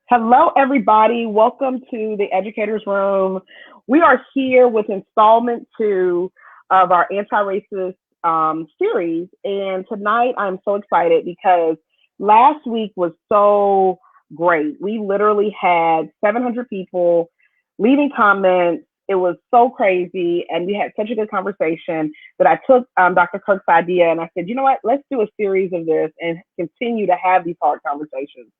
Hello, everybody. Welcome to the Educators Room. We are here with installment 2 of our anti-racist series. And tonight I'm so excited because last week was so great. We literally had 700 people leaving comments. It was so crazy. And we had such a good conversation that I took Dr. Kirk's idea and I said, you know what, let's do a series of this and continue to have these hard conversations.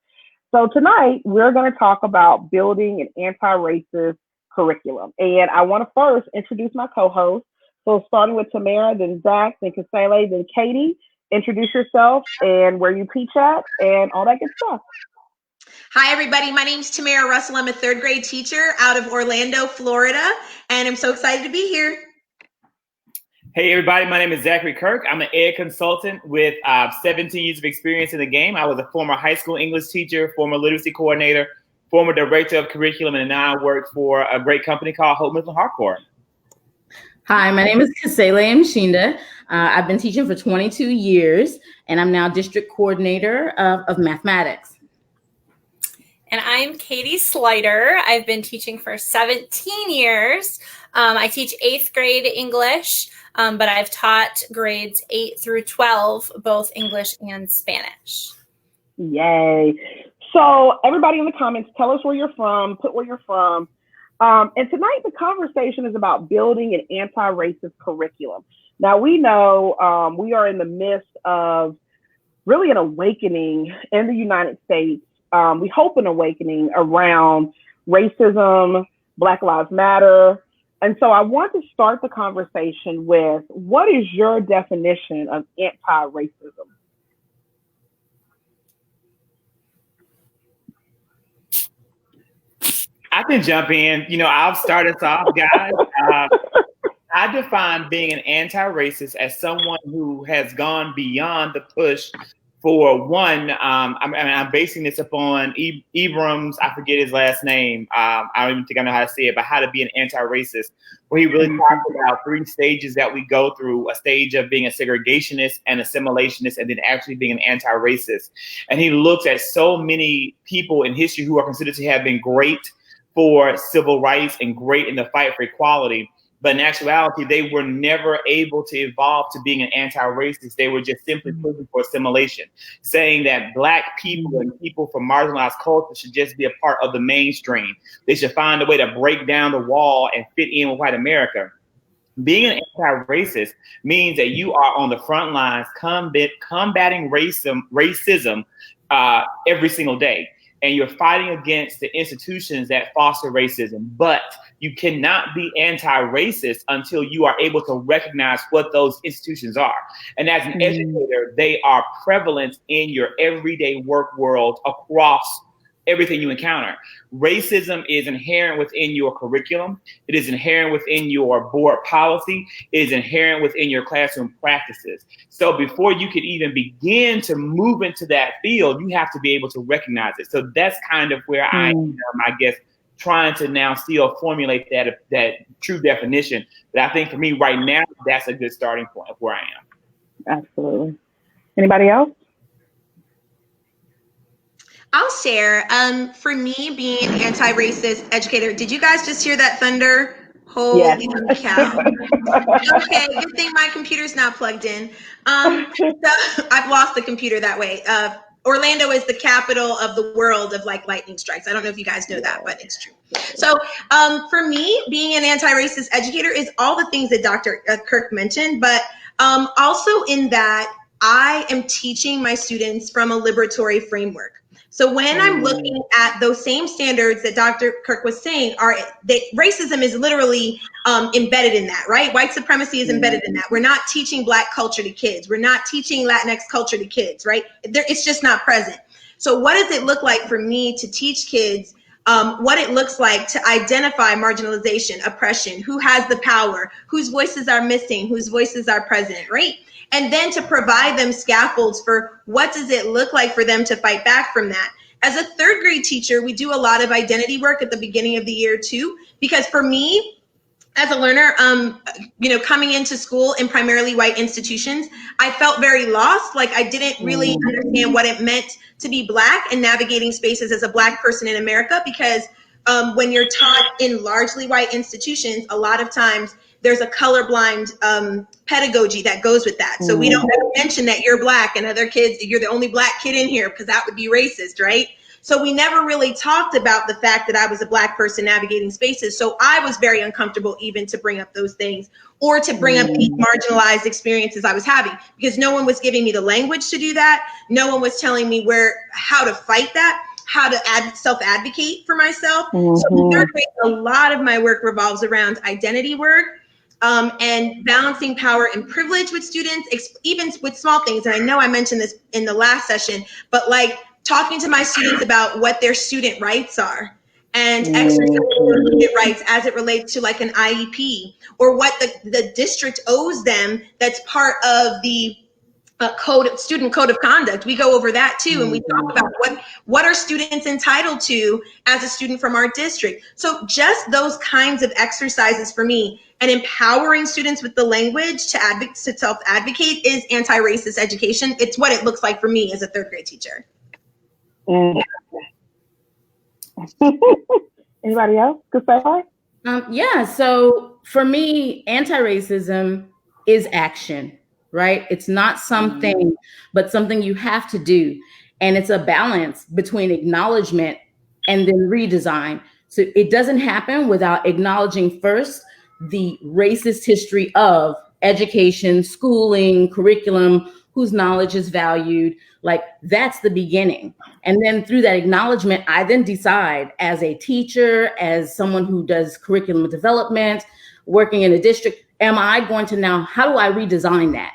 So tonight we're going to talk about building an anti-racist curriculum. And I want to first introduce my co-host. So starting with Tamara, then Zach, then Kasele, then Katie. Introduce yourself and where you teach at and all that good stuff. Hi, everybody. My name's Tamara Russell. I'm a third grade teacher out of Orlando, Florida, and I'm so excited to be here. Hey, everybody. My name is Zachary Kirk. I'm an ed consultant with 17 years of experience in the game. I was a former high school English teacher, former literacy coordinator, former director of curriculum, and now I work for a great company called Hope Middle Hardcore. Hi, my name is Kasele Mshinda. I've been teaching for 22 years, and I'm now district coordinator of mathematics. And I'm Katie Slider. I've been teaching for 17 years. I teach 8th grade English, but I've taught grades 8 through 12, both English and Spanish. Yay. So everybody in the comments, tell us where you're from, put where you're from. And tonight the conversation is about building an anti-racist curriculum. Now we know we are in the midst of really an awakening in the United States. We hope an awakening around racism, Black Lives Matter. And so I want to start the conversation with, what is your definition of anti-racism? I can jump in. I'll start us off, guys. I define being an anti-racist as someone who has gone beyond the push for one. I'm basing this upon Ibram's, I forget his last name. I don't even think I know how to say it, but how to be an anti-racist, where he really talks about 3 stages that we go through: a stage of being a segregationist, an assimilationist, and then actually being an anti-racist. And he looks at so many people in history who are considered to have been great for civil rights and great in the fight for equality. But in actuality, they were never able to evolve to being an anti-racist. They were just simply pushing for assimilation, saying that Black people and people from marginalized cultures should just be a part of the mainstream. They should find a way to break down the wall and fit in with white America. Being an anti-racist means that you are on the front lines combating racism every single day. And you're fighting against the institutions that foster racism. But you cannot be anti-racist until you are able to recognize what those institutions are. And as an educator, they are prevalent in your everyday work world across everything you encounter. Racism is inherent within your curriculum. It is inherent within your board policy. It is inherent within your classroom practices. So before you can even begin to move into that field, you have to be able to recognize it. So that's kind of where I am, I guess, trying to now still formulate that true definition. But I think for me right now, that's a good starting point of where I am. Absolutely. Anybody else? I'll share. For me, being an anti-racist educator, did you guys just hear that thunder? Holy cow. Okay, good thing my computer's not plugged in. So I've lost the computer that way. Orlando is the capital of the world of lightning strikes. I don't know if you guys know that, but it's true. So for me, being an anti-racist educator is all the things that Dr. Kirk mentioned, but also in that I am teaching my students from a liberatory framework. So when I'm looking at those same standards that Dr. Kirk was saying, that racism is literally embedded in that, right? White supremacy is embedded in that. We're not teaching Black culture to kids. We're not teaching Latinx culture to kids, right? It's just not present. So what does it look like for me to teach kids what it looks like to identify marginalization, oppression, who has the power, whose voices are missing, whose voices are present, right? And then to provide them scaffolds for what does it look like for them to fight back from that. As a third grade teacher, we do a lot of identity work at the beginning of the year too, because for me, as a learner, coming into school in primarily white institutions, I felt very lost. Like I didn't really understand what it meant to be Black and navigating spaces as a Black person in America, because when you're taught in largely white institutions, a lot of times there's a colorblind pedagogy that goes with that. So we don't ever mention that you're Black and other kids, you're the only Black kid in here, because that would be racist, right? So we never really talked about the fact that I was a Black person navigating spaces. So I was very uncomfortable even to bring up those things or to bring up these marginalized experiences I was having, because no one was giving me the language to do that. No one was telling me how to fight that, how to self-advocate for myself. So in third grade, a lot of my work revolves around identity work and balancing power and privilege with students, even with small things. And I know I mentioned this in the last session, but like talking to my students about what their student rights are and exercising their student rights as it relates to like an IEP, or what the district owes them that's part of the student code of conduct. We go over that too, and we talk about what are students entitled to as a student from our district. So just those kinds of exercises for me, and empowering students with the language to self-advocate, is anti-racist education. It's what it looks like for me as a third grade teacher. Anybody else could say hi? Yeah, so for me, anti-racism is action, right? It's not something, but something you have to do. And it's a balance between acknowledgement and then redesign. So it doesn't happen without acknowledging first the racist history of education, schooling, curriculum, whose knowledge is valued. Like that's the beginning. And then through that acknowledgement, I then decide as a teacher, as someone who does curriculum development, working in a district, am I going to now, how do I redesign that?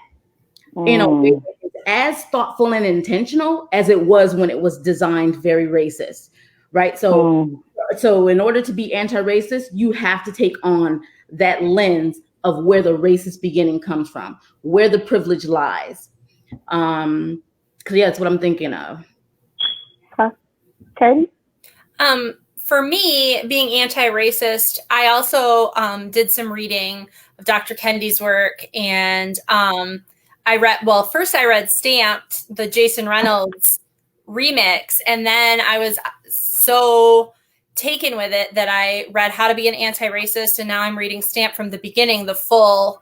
In a way that is as thoughtful and intentional as it was when it was designed very racist, right? So in order to be anti-racist, you have to take on that lens of where the racist beginning comes from, where the privilege lies. Because yeah, that's what I'm thinking of. Katie? For me, being anti-racist, I also did some reading of Dr. Kennedy's work, and I read Stamped, the Jason Reynolds remix, and then I was so taken with it that I read How to Be an Anti-Racist, and now I'm reading Stamped from the beginning, the full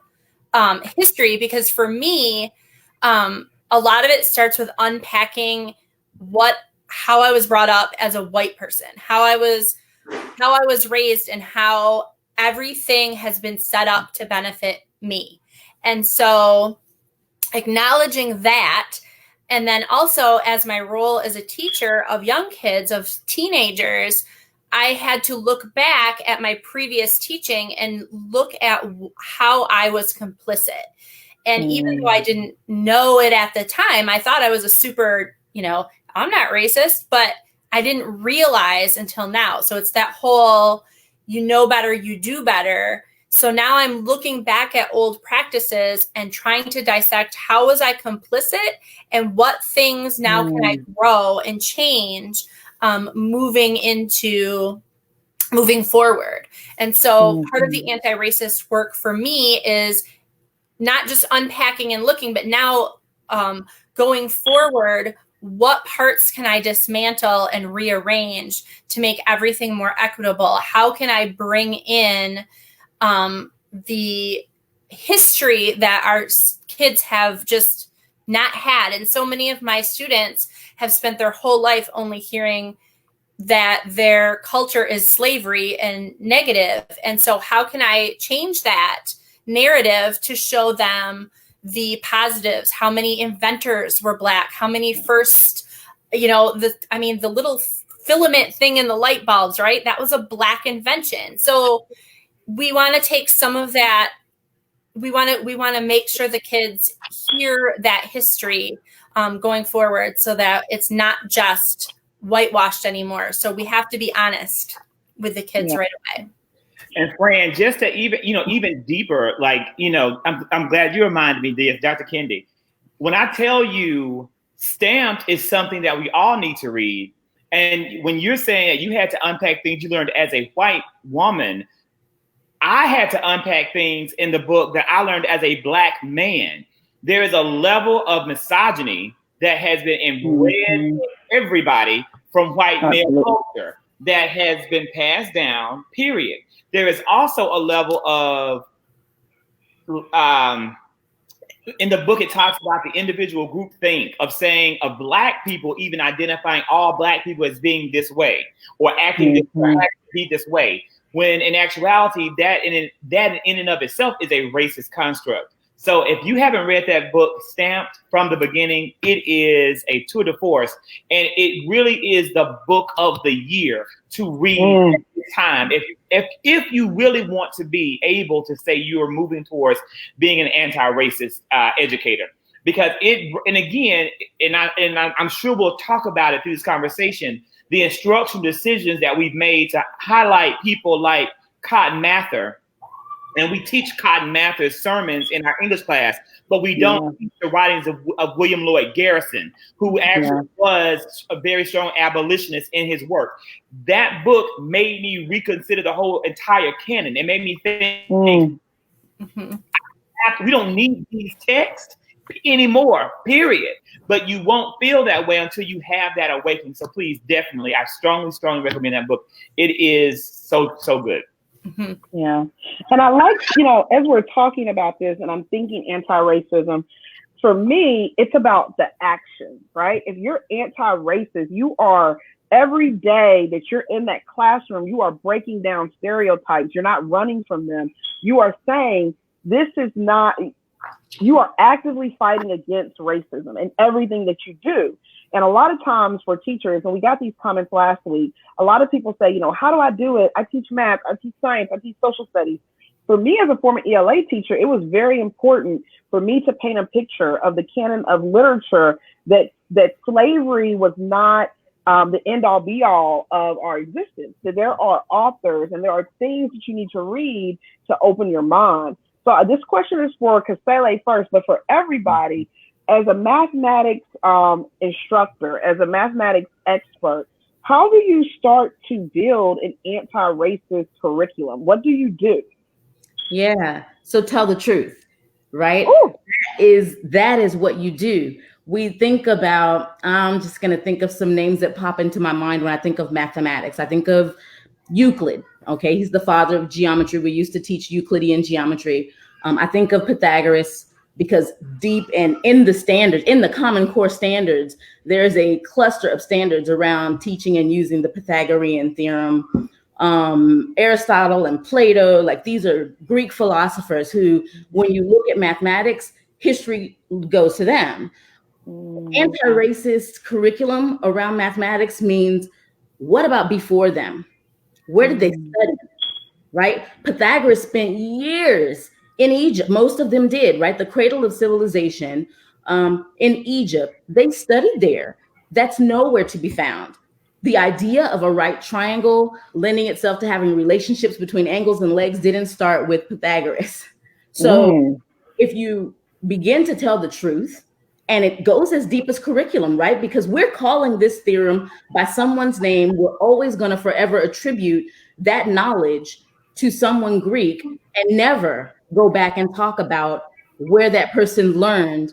history, because for me, a lot of it starts with unpacking how I was brought up as a white person, how I was raised, and how everything has been set up to benefit me. And so acknowledging that, and then also as my role as a teacher of young kids, of teenagers, I had to look back at my previous teaching and look at how I was complicit. And even though I didn't know it at the time, I thought I was a super, I'm not racist, but I didn't realize until now. So it's that whole, you know better, you do better. So now I'm looking back at old practices and trying to dissect how was I complicit and what things now can I grow and change moving forward. And so part of the anti-racist work for me is not just unpacking and looking, but now going forward, what parts can I dismantle and rearrange to make everything more equitable? How can I bring in the history that our kids have just not had? And so many of my students have spent their whole life only hearing that their culture is slavery and negative. And so how can I change that narrative to show them the positives? How many inventors were Black? How many first, the little filament thing in the light bulbs, right? That was a Black invention. So we want to take some of that. We want to make sure the kids hear that history going forward, so that it's not just whitewashed anymore. So we have to be honest with the kids right away. And Fran, just to even deeper, I'm glad you reminded me this, Dr. Kendi. When I tell you Stamped is something that we all need to read, and when you're saying that you had to unpack things you learned as a white woman, I had to unpack things in the book that I learned as a Black man. There is a level of misogyny that has been inbred in everybody from white male culture that has been passed down, period. There is also a level of, in the book, it talks about the individual group think of saying of Black people, even identifying all Black people as being this way or acting this way, when in actuality, that in and of itself is a racist construct. So if you haven't read that book, Stamped, from the beginning, it is a tour de force, and it really is the book of the year to read at this time. If you really want to be able to say you are moving towards being an anti-racist educator, because I'm sure we'll talk about it through this conversation, the instructional decisions that we've made to highlight people like Cotton Mather. And we teach Cotton Mather's sermons in our English class, but we don't teach the writings of William Lloyd Garrison, who actually was a very strong abolitionist in his work. That book made me reconsider the whole entire canon. It made me think, we don't need these texts anymore, period. But you won't feel that way until you have that awakening. So please, definitely, I strongly recommend that book. It is so good. Yeah. And I like, as we're talking about this and I'm thinking anti-racism, for me, it's about the action, right? If you're anti-racist, you are every day that you're in that classroom, you are breaking down stereotypes. You're not running from them. You are saying this is not, you are actively fighting against racism in everything that you do. And a lot of times for teachers, and we got these comments last week, a lot of people say, how do I do it? I teach math, I teach science, I teach social studies. For me as a former ELA teacher, it was very important for me to paint a picture of the canon of literature that slavery was not the end all be all of our existence. That there are authors and there are things that you need to read to open your mind. So this question is for Kasele first, but for everybody. As a mathematics instructor, as a mathematics expert, how do you start to build an anti-racist curriculum? What do you do? Yeah, so tell the truth, right? That is what you do. We think about, I'm just going to think of some names that pop into my mind when I think of mathematics. I think of Euclid, okay? He's the father of geometry. We used to teach Euclidean geometry. I think of Pythagoras, because deep and in the standards, in the Common Core standards, there's a cluster of standards around teaching and using the Pythagorean theorem. Aristotle and Plato, like these are Greek philosophers who, when you look at mathematics, history goes to them. Anti-racist curriculum around mathematics means, what about before them? Where did they study? Right? Pythagoras spent years in Egypt. Most of them did, right? The cradle of civilization in Egypt, they studied there. That's nowhere to be found. The idea of a right triangle lending itself to having relationships between angles and legs didn't start with Pythagoras. So if you begin to tell the truth, and it goes as deep as curriculum, right? Because we're calling this theorem by someone's name, we're always going to forever attribute that knowledge to someone Greek and never go back and talk about where that person learned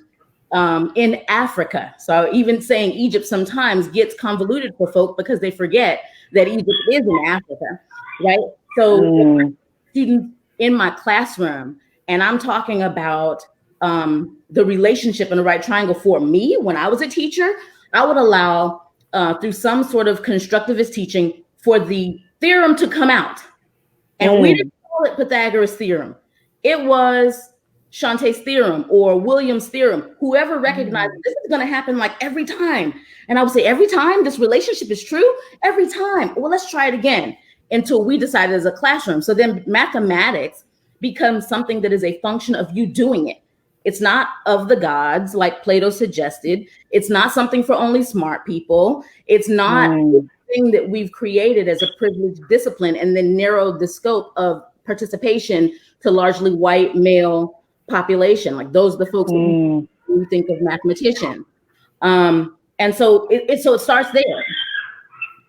in Africa. So even saying Egypt sometimes gets convoluted for folk because they forget that Egypt is in Africa, right? So students in my classroom, and I'm talking about the relationship in the right triangle for me, when I was a teacher, I would allow through some sort of constructivist teaching for the theorem to come out. And we didn't call it Pythagoras theorem. It was Shantae's theorem or William's theorem. Whoever recognized this is going to happen like every time. And I would say, every time this relationship is true, every time. Well, let's try it again until we decided as a classroom. So then mathematics becomes something that is a function of you doing it. It's not of the gods, like Plato suggested. It's not something for only smart people. It's not thing that we've created as a privileged discipline and then narrowed the scope of participation to largely white male population. Like those are the folks who think of mathematicians. And so it starts there.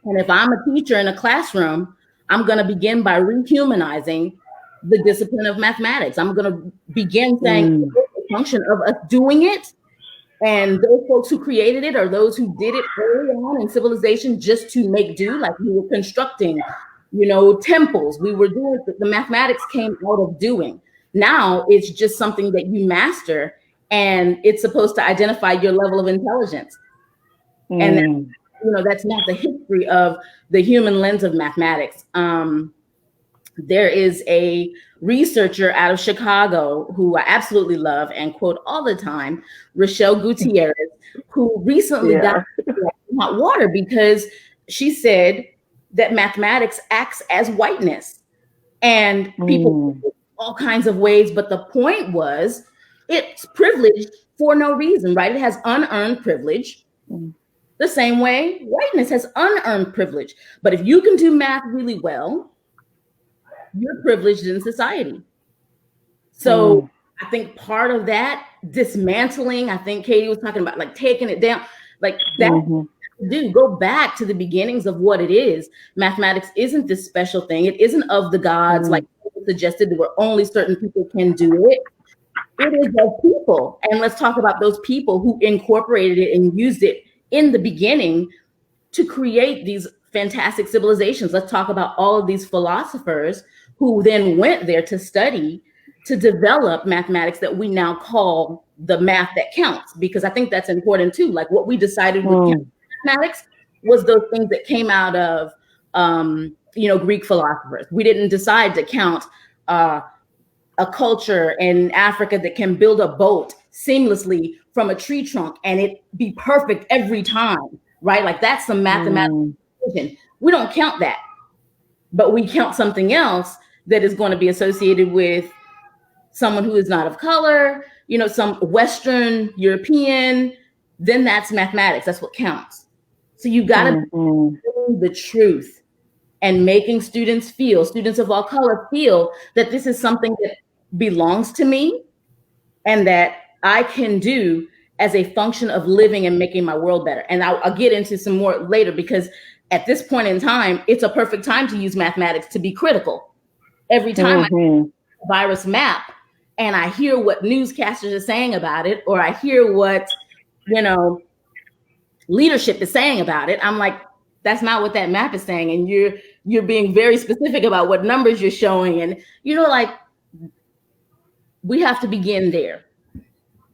And if I'm a teacher in a classroom, I'm going to begin by rehumanizing the discipline of mathematics. I'm going to begin saying the function of us doing it. And those folks who created it, or those who did it early on in civilization just to make do, like we were constructing, temples. We were doing, the mathematics came out of doing. Now it's just something that you master, and it's supposed to identify your level of intelligence. And that's not the history of the human lens of mathematics. There is a researcher out of Chicago who I absolutely love and quote all the time, Rochelle Gutierrez, who recently got hot water because she said that mathematics acts as whiteness, and people all kinds of ways. But the point was, it's privileged for no reason, right? It has unearned privilege. The same way whiteness has unearned privilege. But if you can do math really well, you're privileged in society. So I think part of that dismantling, I think Katie was talking about, like taking it down, like that. Go back to the beginnings of what it is. Mathematics isn't this special thing. It isn't of the gods, like suggested, where only certain people can do it. It is of people. And let's talk about those people who incorporated it and used it in the beginning to create these fantastic civilizations. Let's talk about all of these philosophers who then went there to study, to develop mathematics that we now call the math that counts, because I think that's important too. Like what we decided with mathematics was those things that came out of, Greek philosophers. We didn't decide to count a culture in Africa that can build a boat seamlessly from a tree trunk and it be perfect every time, right? Like that's some mathematical precision. We don't count that, but we count something else that is going to be associated with someone who is not of color, some Western European, then that's mathematics. That's what counts. So you got to the truth and making students of all color feel that this is something that belongs to me and that I can do as a function of living and making my world better. And I'll get into some more later, because at this point in time, it's a perfect time to use mathematics to be critical. Every time I see a virus map and I hear what newscasters are saying about it, or I hear what, leadership is saying about it, I'm like, that's not what that map is saying. And you're being very specific about what numbers you're showing. And, we have to begin there.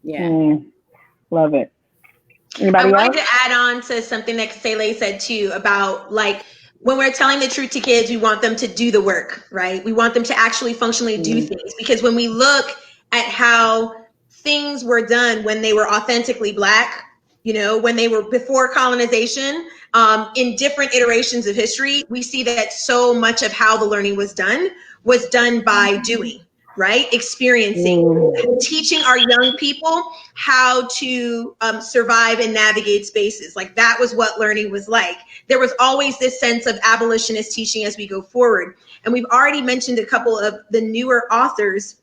Yeah. Love it. Anybody else? I wanted to add on to something that Kasele said too about, like, when we're telling the truth to kids, we want them to do the work, right? We want them to actually functionally do things, because when we look at how things were done when they were authentically Black, when they were before colonization, in different iterations of history, we see that so much of how the learning was done by doing, right? Experiencing, teaching our young people how to survive and navigate spaces. Like that was what learning was like. There was always this sense of abolitionist teaching as we go forward. And we've already mentioned a couple of the newer authors.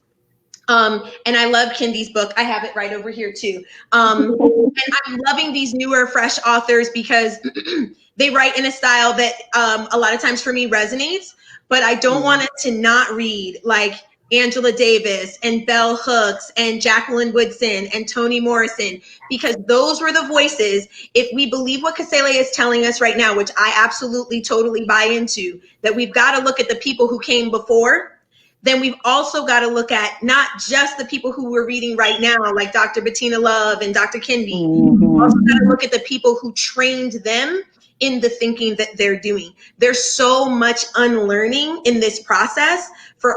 And I love Kindy's book. I have it right over here too. And I'm loving these newer, fresh authors because they write in a style that a lot of times for me resonates, but I don't want it to not read like Angela Davis and Bell Hooks and Jacqueline Woodson and Toni Morrison, because those were the voices. If we believe what Kasele is telling us right now, which I absolutely totally buy into, that we've got to look at the people who came before, then we've also got to look at not just the people who we're reading right now, like Dr. Bettina Love and Dr. Kendi. We've also got to look at the people who trained them in the thinking that they're doing. There's so much unlearning in this process,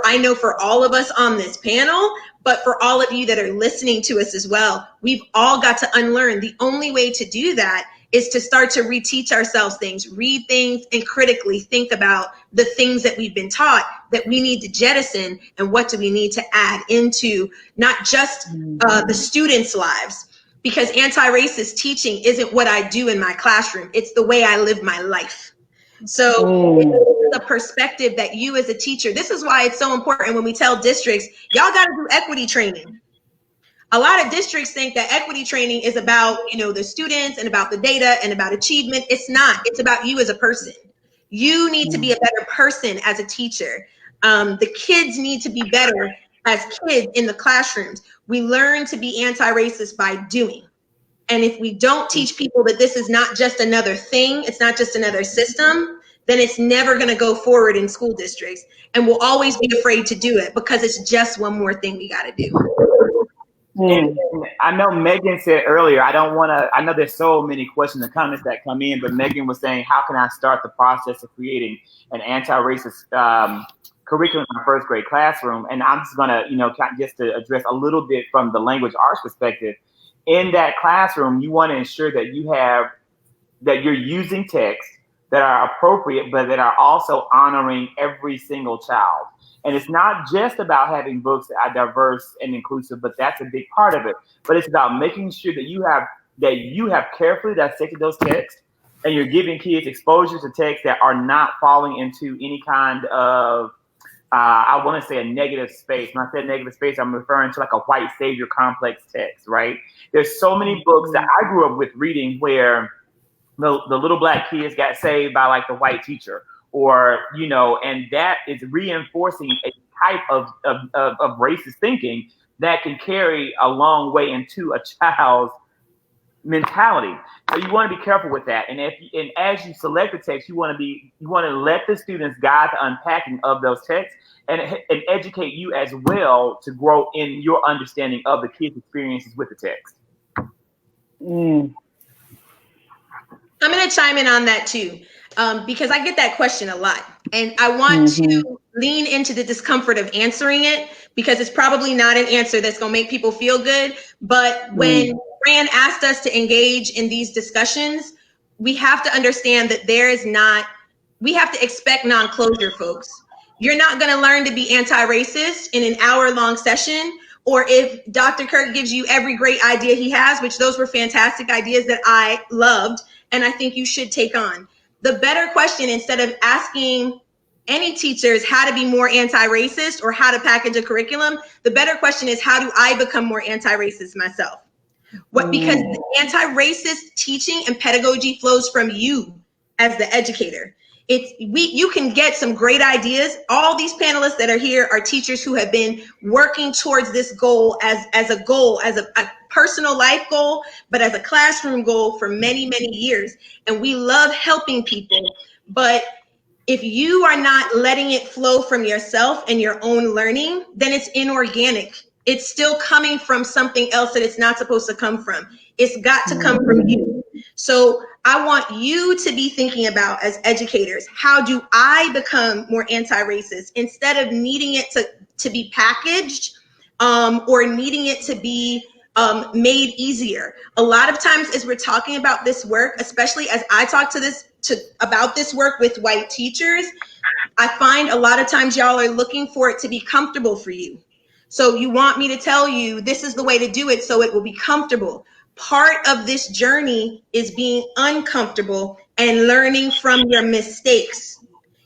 I know for all of us on this panel, but for all of you that are listening to us as well. We've all got to unlearn. The only way to do that is to start to reteach ourselves things, read things, and critically think about the things that we've been taught that we need to jettison, and what do we need to add into not just the students' lives. Because anti-racist teaching isn't what I do in my classroom. It's the way I live my life. So the perspective that you as a teacher, this is why it's so important when we tell districts, y'all got to do equity training. A lot of districts think that equity training is about, the students and about the data and about achievement. It's not. It's about you as a person. You need to be a better person as a teacher. The kids need to be better as kids in the classrooms. We learn to be anti-racist by doing. And if we don't teach people that this is not just another thing, it's not just another system, then it's never going to go forward in school districts. And we'll always be afraid to do it because it's just one more thing we got to do. And I know Megan said earlier, I know there's so many questions and comments that come in, but Megan was saying, how can I start the process of creating an anti-racist curriculum in my first grade classroom? And I'm just going to, just to address a little bit from the language arts perspective. In that classroom, you want to ensure that you're using texts that are appropriate, but that are also honoring every single child. And it's not just about having books that are diverse and inclusive, but that's a big part of it. But it's about making sure that you have carefully dissected those texts, and you're giving kids exposure to texts that are not falling into any kind of I want to say a negative space. When I said negative space, I'm referring to like a white savior complex text, right? There's so many books that I grew up with reading where the little black kids got saved by like the white teacher, or, and that is reinforcing a type of racist thinking that can carry a long way into a child's mentality. So you want to be careful with that. And as you select the text, you want to let the students guide the unpacking of those texts and educate you as well to grow in your understanding of the kids' experiences with the text. I'm going to chime in on that too, because I get that question a lot, and I want to lean into the discomfort of answering it, because it's probably not an answer that's going to make people feel good. But when Fran asked us to engage in these discussions, we have to understand that we have to expect non-closure, folks. You're not going to learn to be anti-racist in an hour-long session, or if Dr. Kirk gives you every great idea he has, which those were fantastic ideas that I loved, and I think you should take on. The better question, instead of asking any teachers how to be more anti-racist or how to package a curriculum, the better question is, how do I become more anti-racist myself? Because the anti-racist teaching and pedagogy flows from you as the educator. You can get some great ideas. All these panelists that are here are teachers who have been working towards this goal as a personal life goal, but as a classroom goal for many, many years. And we love helping people. But if you are not letting it flow from yourself and your own learning, then it's inorganic. It's still coming from something else that it's not supposed to come from. It's got to come from you. So I want you to be thinking about, as educators, how do I become more anti-racist, instead of needing it to be packaged or needing it to be made easier. A lot of times as we're talking about this work, especially as I talk about this work with white teachers, I find a lot of times y'all are looking for it to be comfortable for you. So you want me to tell you this is the way to do it so it will be comfortable. Part of this journey is being uncomfortable and learning from your mistakes.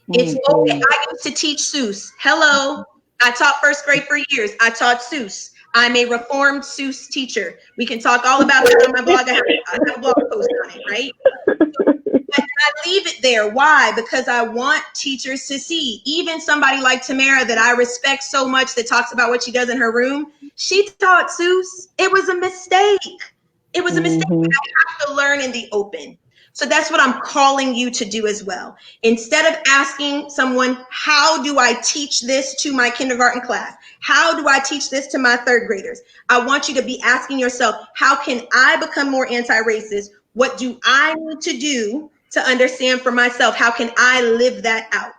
It's okay. I used to teach Seuss. Hello. I taught first grade for years. I taught Seuss. I'm a reformed Seuss teacher. We can talk all about it on my blog. I have a blog post on it, right? But I leave it there. Why? Because I want teachers to see. Even somebody like Tamara that I respect so much, that talks about what she does in her room, she taught Seuss. It was a mistake. It was a mistake. I have to learn in the open. So that's what I'm calling you to do as well. Instead of asking someone, how do I teach this to my kindergarten class? How do I teach this to my third graders? I want you to be asking yourself, how can I become more anti-racist? What do I need to do to understand for myself? How can I live that out?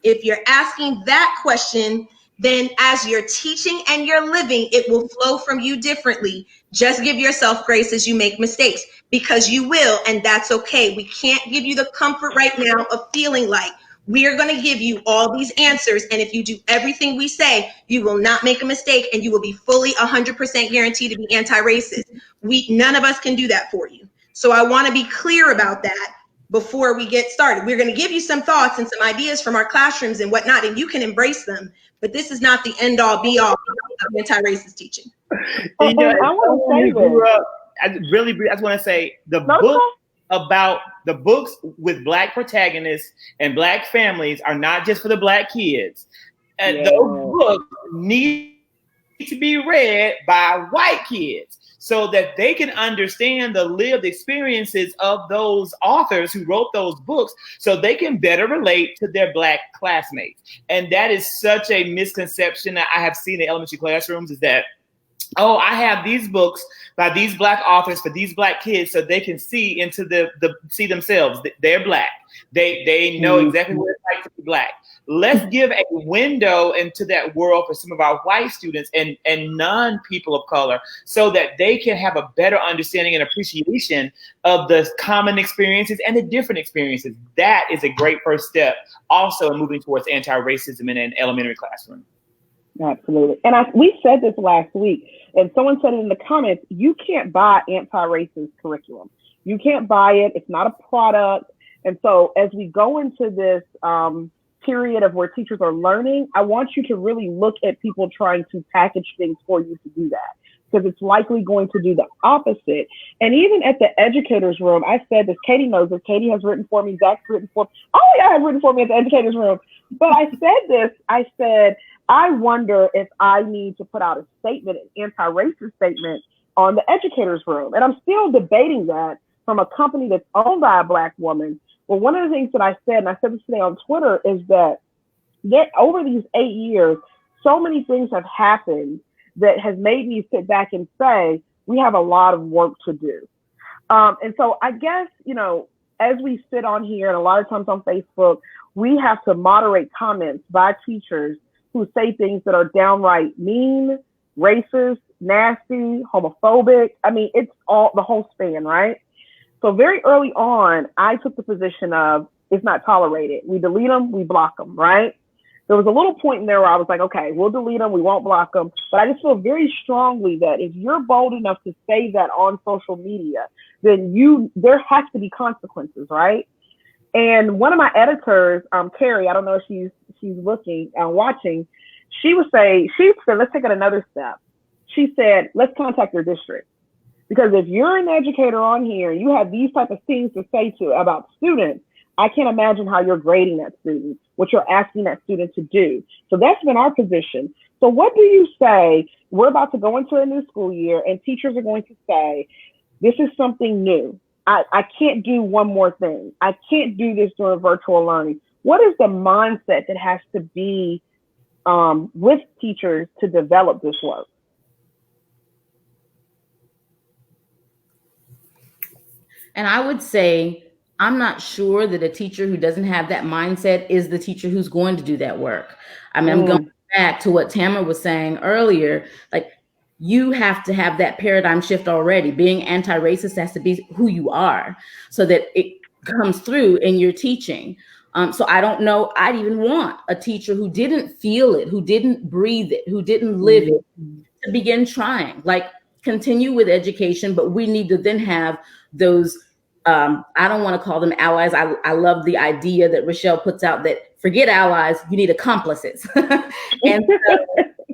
If you're asking that question, then as you're teaching and you're living, it will flow from you differently. Just give yourself grace as you make mistakes, because you will, and that's okay. We can't give you the comfort right now of feeling like we are going to give you all these answers, and if you do everything we say, you will not make a mistake, and you will be fully 100% guaranteed to be anti-racist. None of us can do that for you. So I want to be clear about that before we get started. We're going to give you some thoughts and some ideas from our classrooms and whatnot, and you can embrace them. But this is not the end all be all of anti-racist teaching. I just want to say the books with Black protagonists and Black families are not just for the Black kids. those books need to be read by white kids so that they can understand the lived experiences of those authors who wrote those books so they can better relate to their Black classmates. And that is such a misconception that I have seen in elementary classrooms, is that, oh, I have these books by these Black authors for these Black kids so they can see into see themselves. They're Black. They know exactly what it's like to be Black. Let's give a window into that world for some of our white students and non-people of color so that they can have a better understanding and appreciation of the common experiences and the different experiences. That is a great first step also in moving towards anti-racism in an elementary classroom. Absolutely. And we said this last week, and someone said it in the comments, you can't buy anti-racist curriculum. You can't buy it. It's not a product. And so as we go into this period of where teachers are learning, I want you to really look at people trying to package things for you to do that, because it's likely going to do the opposite. And even at the educators room, I said this, Katie knows this, Katie has written for me, Zach's written for me, all y'all have written for me at the educators room. But I said this, I said, I wonder if I need to put out a statement, an anti-racist statement on the educators room. And I'm still debating that from a company that's owned by a Black woman. Well, one of the things that I said, and I said this today on Twitter, is that over these 8 years, so many things have happened that has made me sit back and say, we have a lot of work to do. And so I guess, as we sit on here and a lot of times on Facebook, we have to moderate comments by teachers who say things that are downright mean, racist, nasty, homophobic. I mean, it's all the whole span, right? So very early on, I took the position of it's not tolerated. We delete them, we block them, right? There was a little point in there where I was like, okay, we'll delete them, we won't block them. But I just feel very strongly that if you're bold enough to say that on social media, then there has to be consequences, right? And one of my editors, Carrie, I don't know if she's looking and watching, she said, let's take it another step. She said, let's contact your district. Because if you're an educator on here and you have these type of things to say about students, I can't imagine how you're grading that student, what you're asking that student to do. So that's been our position. So what do you say? We're about to go into a new school year and teachers are going to say, this is something new. I can't do one more thing. I can't do this during virtual learning. What is the mindset that has to be with teachers to develop this work? And I would say, I'm not sure that a teacher who doesn't have that mindset is the teacher who's going to do that work. I mean, I'm going back to what Tamara was saying earlier, like you have to have that paradigm shift already. Being anti-racist has to be who you are so that it comes through in your teaching. So I don't know, I'd even want a teacher who didn't feel it, who didn't breathe it, who didn't live it, to begin trying. Like, continue with education, but we need to then have those, I don't want to call them allies. I love the idea that Rochelle puts out that forget allies, you need accomplices. And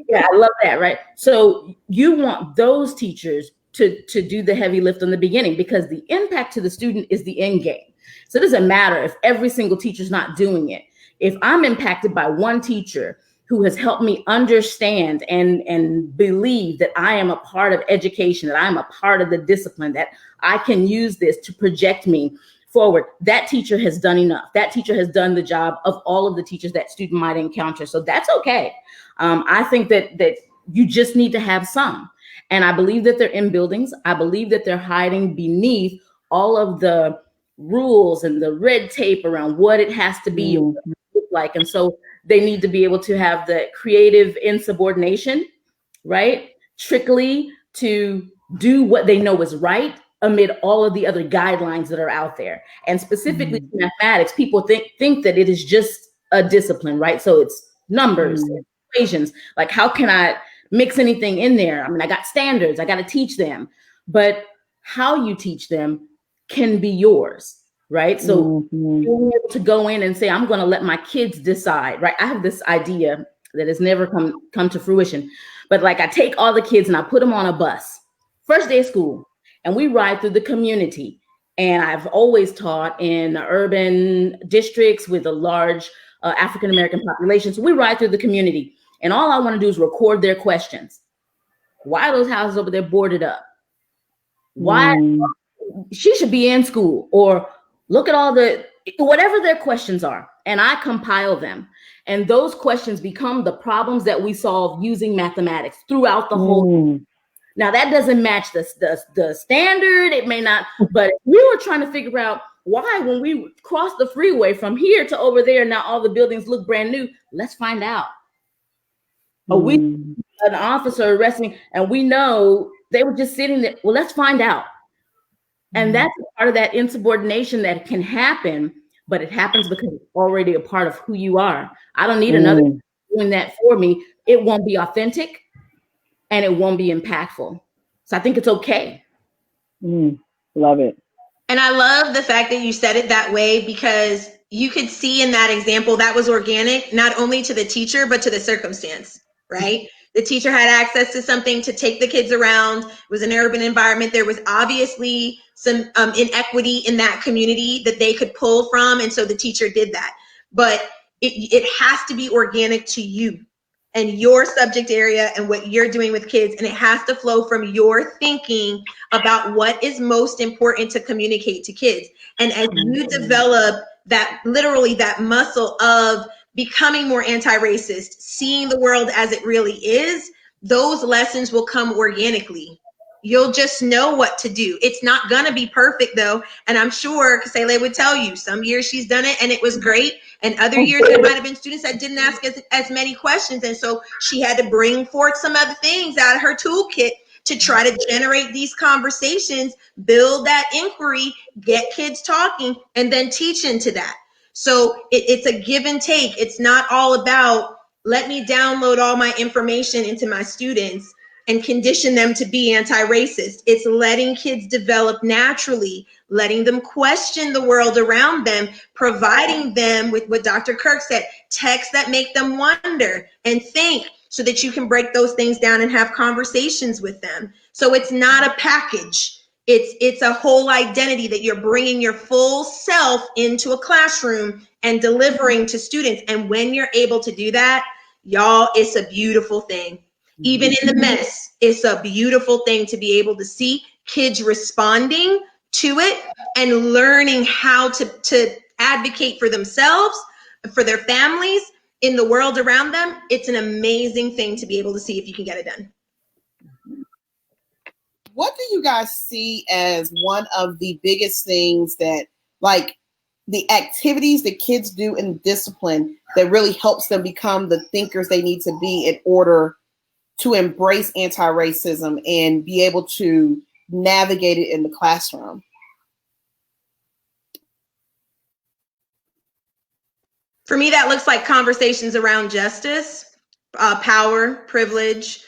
yeah, I love that, right? So you want those teachers to do the heavy lift in the beginning, because the impact to the student is the end game. So it doesn't matter if every single teacher's not doing it. If I'm impacted by one teacher who has helped me understand and believe that I am a part of education, that I'm a part of the discipline, that I can use this to project me forward, that teacher has done enough. That teacher has done the job of all of the teachers that student might encounter. So that's okay. I think that you just need to have some. And I believe that they're in buildings. I believe that they're hiding beneath all of the rules and the red tape around what it has to be like. And so they need to be able to have the creative insubordination, right? Trickly to do what they know is right amid all of the other guidelines that are out there. And specifically mathematics, people think that it is just a discipline, right? So it's numbers, equations. Like, how can I mix anything in there? I mean, I got standards, I got to teach them, but how you teach them can be yours, right? So being able to go in and say, I'm going to let my kids decide, right? I have this idea that has never come to fruition, but like, I take all the kids and I put them on a bus, first day of school, and we ride through the community. And I've always taught in urban districts with a large African American population. So we ride through the community, and all I want to do is record their questions. Why are those houses over there boarded up? Why she should be in school, or look at all the whatever their questions are, and I compile them. And those questions become the problems that we solve using mathematics throughout the whole. Now that doesn't match the standard. It may not, but if we were trying to figure out why when we cross the freeway from here to over there, now all the buildings look brand new. Let's find out. We an officer arresting, and we know they were just sitting there. Well, let's find out. And that's part of that insubordination that can happen, but it happens because it's already a part of who you are. I don't need another doing that for me. It won't be authentic and it won't be impactful. So I think it's okay. Love it. And I love the fact that you said it that way, because you could see in that example that was organic, not only to the teacher, but to the circumstance, right? The teacher had access to something to take the kids around. It was an urban environment. There was obviously some inequity in that community that they could pull from. And so the teacher did that. But it has to be organic to you and your subject area and what you're doing with kids. And it has to flow from your thinking about what is most important to communicate to kids. And as you develop that, literally that muscle of becoming more anti-racist, seeing the world as it really is, those lessons will come organically. You'll just know what to do. It's not gonna be perfect though. And I'm sure Kasele would tell you, some years she's done it and it was great. And other years there might've been students that didn't ask as many questions. And so she had to bring forth some other things out of her toolkit to try to generate these conversations, build that inquiry, get kids talking, and then teach into that. So it's a give and take. It's not all about, let me download all my information into my students and condition them to be anti-racist. It's letting kids develop naturally, letting them question the world around them, providing them with what Dr. Kirk said, texts that make them wonder and think, so that you can break those things down and have conversations with them. So it's not a package. It's a whole identity that you're bringing your full self into a classroom and delivering to students. And when you're able to do that, y'all, it's a beautiful thing. Even in the mess, it's a beautiful thing to be able to see kids responding to it and learning how to advocate for themselves, for their families, in the world around them. It's an amazing thing to be able to see if you can get it done. What do you guys see as one of the biggest things that, like, the activities that kids do in discipline that really helps them become the thinkers they need to be in order to embrace anti-racism and be able to navigate it in the classroom? For me, that looks like conversations around justice, power, privilege,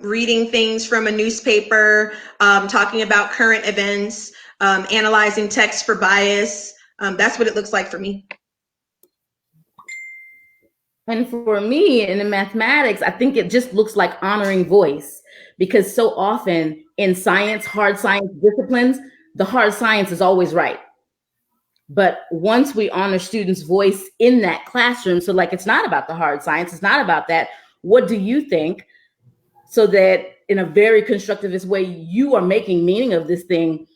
reading things from a newspaper, talking about current events, analyzing text for bias. That's what it looks like for me. And for me, in the mathematics, I think it just looks like honoring voice, because so often in science, hard science disciplines, the hard science is always right. But once we honor students' voice in that classroom, so like, it's not about the hard science, it's not about that. What do you think? So that in a very constructivist way, you are making meaning of this thing.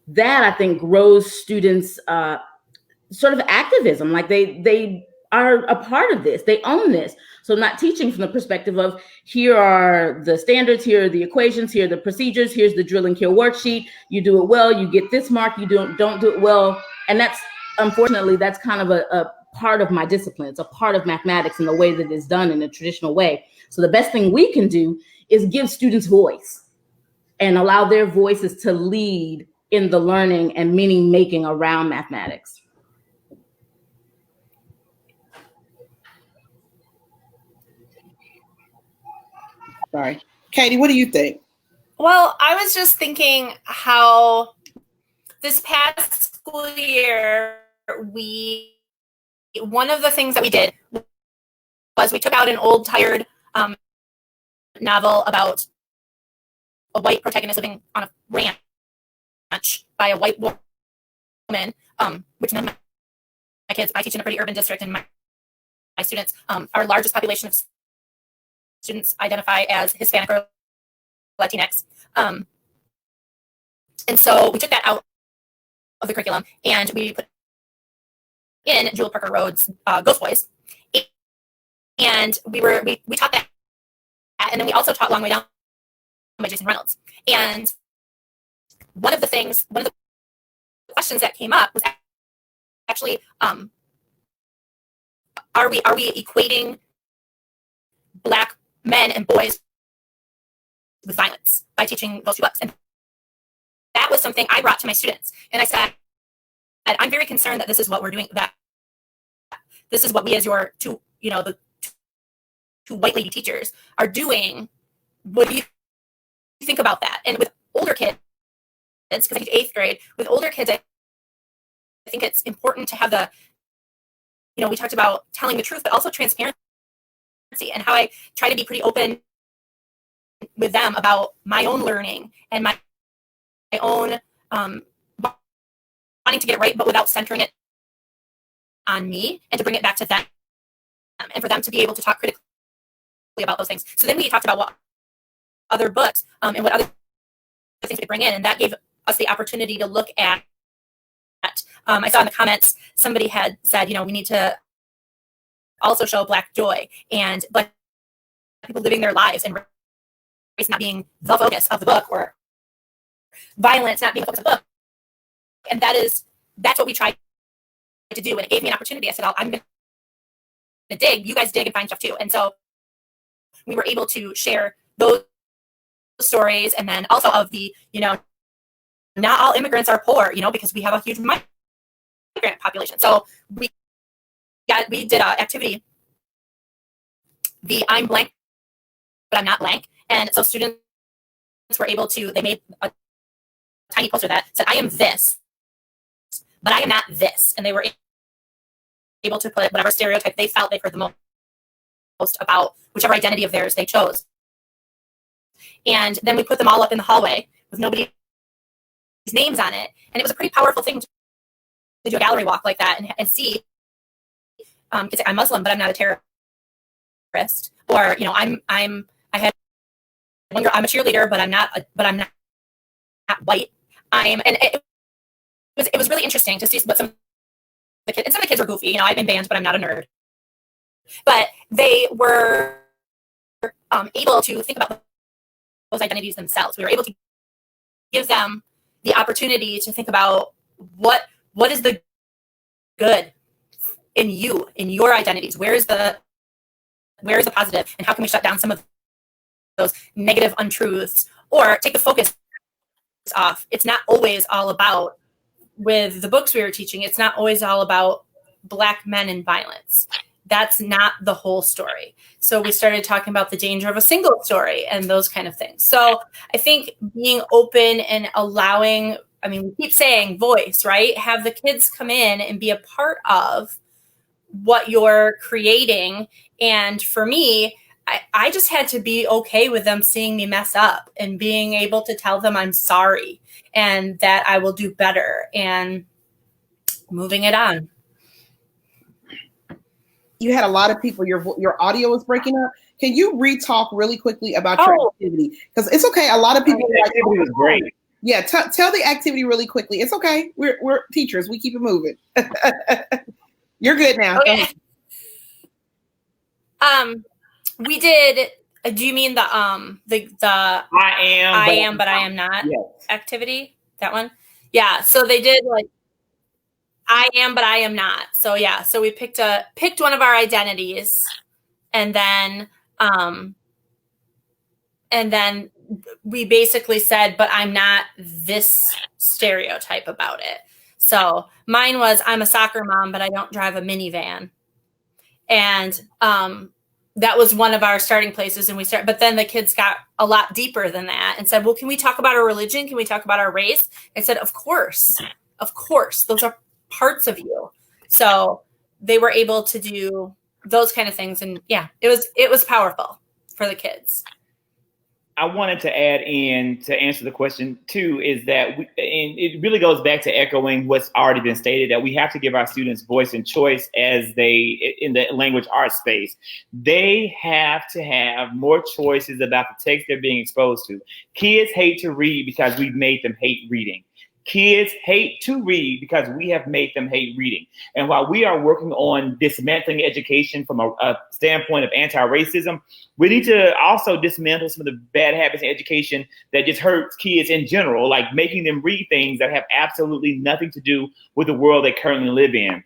That I think grows students' sort of activism. Like they are a part of this, they own this. So not teaching from the perspective of, here are the standards, here are the equations, here are the procedures, here's the drill and kill worksheet. You do it well, you get this mark, you don't do it well. And that's, unfortunately, that's kind of a part of my discipline. It's a part of mathematics in the way that it's done in a traditional way. So the best thing we can do is give students voice and allow their voices to lead in the learning and meaning making around mathematics. Sorry. Katie, what do you think? Well, I was just thinking how this past school year, one of the things that we did was we took out an old, tired novel about a white protagonist living on a ranch by a white woman, which none of my kids, I teach in a pretty urban district, and my students. Our largest population of students identify as Hispanic or Latinx. And so we took that out of the curriculum and we put in Jewel Parker Rhodes' Ghost Boys. And we taught that. And then we also taught Long Way Down by Jason Reynolds. And one of the questions that came up was actually, are we equating Black men and boys with violence by teaching those two books? And that was something I brought to my students. And I said, I'm very concerned that this is what we're doing, that this is what we as the two white lady teachers are doing. What do you think about that? And with older kids, because I teach 8th grade, with older kids, I think it's important to have we talked about telling the truth, but also transparency, and how I try to be pretty open with them about my own learning and my own wanting to get it right, but without centering it on me, and to bring it back to them, and for them to be able to talk critically about those things. So then we talked about what other books and what other things we could bring in, and that gave us the opportunity to look at. I saw in the comments somebody had said, we need to also show Black joy and Black people living their lives, and race not being the focus of the book, or violence not being the focus of the book. And that's what we tried to do, and it gave me an opportunity. I said, I'm going to dig. You guys dig and find stuff too. And so we were able to share those stories, and then also of the, not all immigrants are poor, because we have a huge migrant population. So we did an activity, the I'm blank, but I'm not blank. And so students were able to, they made a tiny poster that said, I am this, but I am not this. And they were able to put whatever stereotype they felt they heard the most about whichever identity of theirs they chose. And then we put them all up in the hallway with nobody's names on it. And it was a pretty powerful thing to do a gallery walk like that and see, it's like, I'm Muslim, but I'm not a terrorist. Or, I'm a cheerleader, but I'm not white. And it was really interesting to see what some of the kids, and some of the kids were goofy. I've been banned, but I'm not a nerd. But they were able to think about those identities themselves. We were able to give them the opportunity to think about what is the good in you, in your identities. Where is the positive, and how can we shut down some of those negative untruths, or take the focus off? It's not always all about, with the books we were teaching, it's not always all about Black men and violence. That's not the whole story. So we started talking about the danger of a single story and those kind of things. So I think being open and allowing, we keep saying voice, right? Have the kids come in and be a part of what you're creating. And for me, I just had to be okay with them seeing me mess up and being able to tell them I'm sorry and that I will do better, and moving it on. You had a lot of people, your audio was breaking up. Can you re-talk really quickly about your activity? Because it's okay. A lot of people the activity was great. Yeah, tell the activity really quickly. It's okay. We're teachers. We keep it moving. You're good now. Okay. We did. Do you mean the I am but I am not activity? That one? Yeah. So they did I am but I am not. So yeah. So we picked one of our identities, and then we basically said, but I'm not this stereotype about it. So mine was, I'm a soccer mom, but I don't drive a minivan. And that was one of our starting places. And but then the kids got a lot deeper than that and said, well, can we talk about our religion? Can we talk about our race? I said, of course, those are parts of you. So they were able to do those kind of things. And yeah, it was powerful for the kids. I wanted to add in to answer the question too, is that and it really goes back to echoing what's already been stated, that we have to give our students voice and choice as they, in the language arts space. They have to have more choices about the text they're being exposed to. Kids hate to read because we've made them hate reading. Kids hate to read because we have made them hate reading. And while we are working on dismantling education from a standpoint of anti-racism, we need to also dismantle some of the bad habits in education that just hurts kids in general, like making them read things that have absolutely nothing to do with the world they currently live in.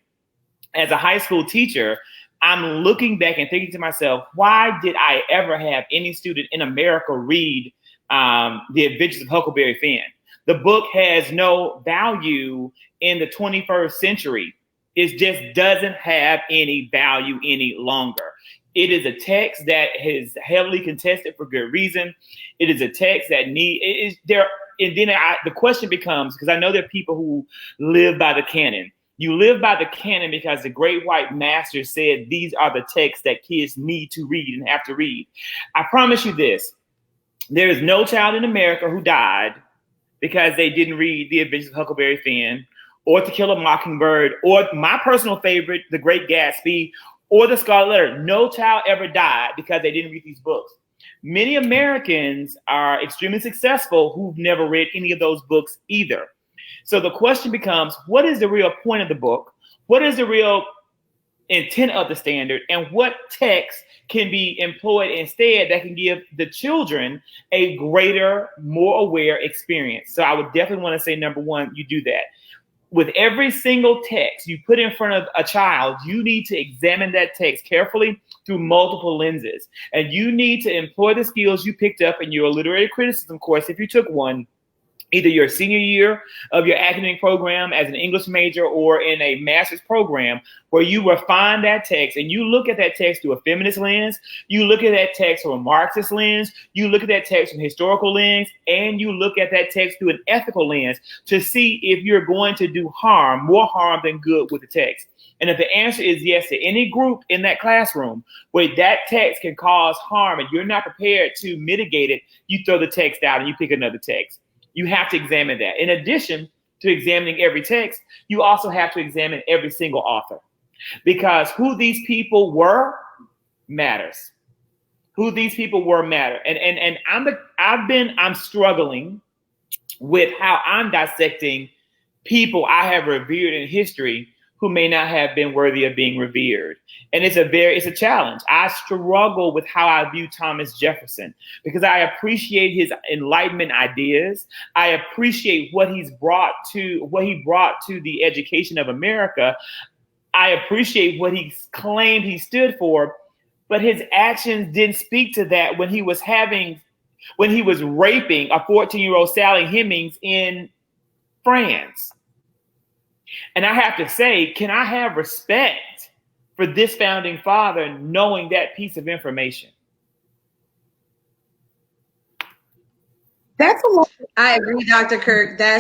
As a high school teacher, I'm looking back and thinking to myself, why did I ever have any student in America read The Adventures of Huckleberry Finn? The book has no value in the 21st century. It just doesn't have any value any longer. It is a text that is heavily contested for good reason. It is a text that the question becomes, because I know there are people who live by the canon. You live by the canon because the great white master said these are the texts that kids need to read and have to read. I promise you this, there is no child in America who died because they didn't read The Adventures of Huckleberry Finn, or To Kill a Mockingbird, or my personal favorite, The Great Gatsby, or The Scarlet Letter. No child ever died because they didn't read these books. Many Americans are extremely successful who've never read any of those books either. So the question becomes, what is the real point of the book? What is the real intent of the standard? And what text can be employed instead that can give the children a greater, more aware experience? So I would definitely want to say, number one, you do that. With every single text you put in front of a child, you need to examine that text carefully through multiple lenses. And you need to employ the skills you picked up in your literary criticism course, if you took one, either your senior year of your academic program as an English major or in a master's program, where you refine that text and you look at that text through a feminist lens, you look at that text from a Marxist lens, you look at that text from a historical lens, and you look at that text through an ethical lens to see if you're going to do harm, more harm than good with the text. And if the answer is yes to any group in that classroom where that text can cause harm and you're not prepared to mitigate it, you throw the text out and you pick another text. You have to examine that. In addition to examining every text, you also have to examine every single author, because who these people were matters. Who these people were matter. And I'm struggling with how I'm dissecting people I have revered in history who may not have been worthy of being revered. And it's a challenge. I struggle with how I view Thomas Jefferson because I appreciate his Enlightenment ideas. I appreciate what he brought to the education of America. I appreciate what he claimed he stood for, but his actions didn't speak to that when he was raping a 14-year-old Sally Hemings in France. And I have to say, can I have respect for this founding father knowing that piece of information? That's a lot. I agree, Dr. Kirk. I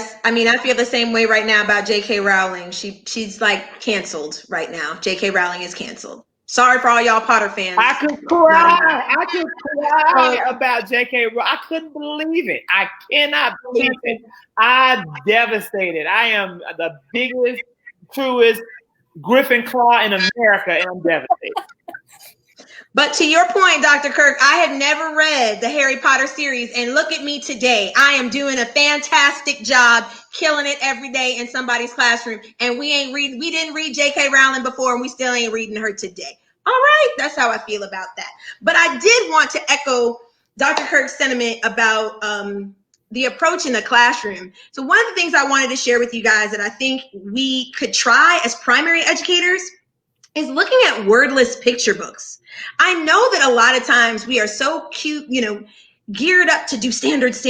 feel the same way right now about J.K. Rowling. She's like canceled right now. J.K. Rowling is canceled. Sorry for all y'all Potter fans. I could cry about J.K. Rowling. I couldn't believe it. I cannot believe it. I'm devastated. I am the biggest, truest Griffin Claw in America, and I'm devastated. But to your point, Dr. Kirk, I have never read the Harry Potter series, and look at me today. I am doing a fantastic job, killing it every day in somebody's classroom, and we didn't read J.K. Rowling before, and we still ain't reading her today. All right, that's how I feel about that. But I did want to echo Dr. Kirk's sentiment about the approach in the classroom. So one of the things I wanted to share with you guys that I think we could try as primary educators is looking at wordless picture books. I know that a lot of times we are so cute, geared up to do standards.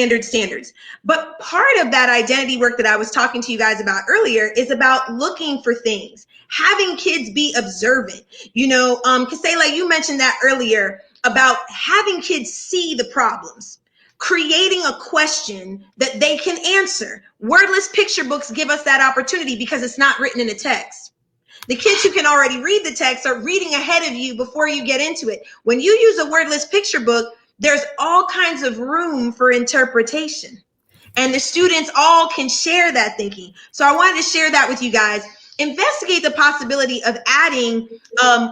But part of that identity work that I was talking to you guys about earlier is about looking for things, having kids be observant. Kasela, you mentioned that earlier about having kids see the problems, creating a question that they can answer. Wordless picture books give us that opportunity because it's not written in a text. The kids who can already read the text are reading ahead of you before you get into it. When you use a wordless picture book, there's all kinds of room for interpretation. And the students all can share that thinking. So I wanted to share that with you guys. Investigate the possibility of adding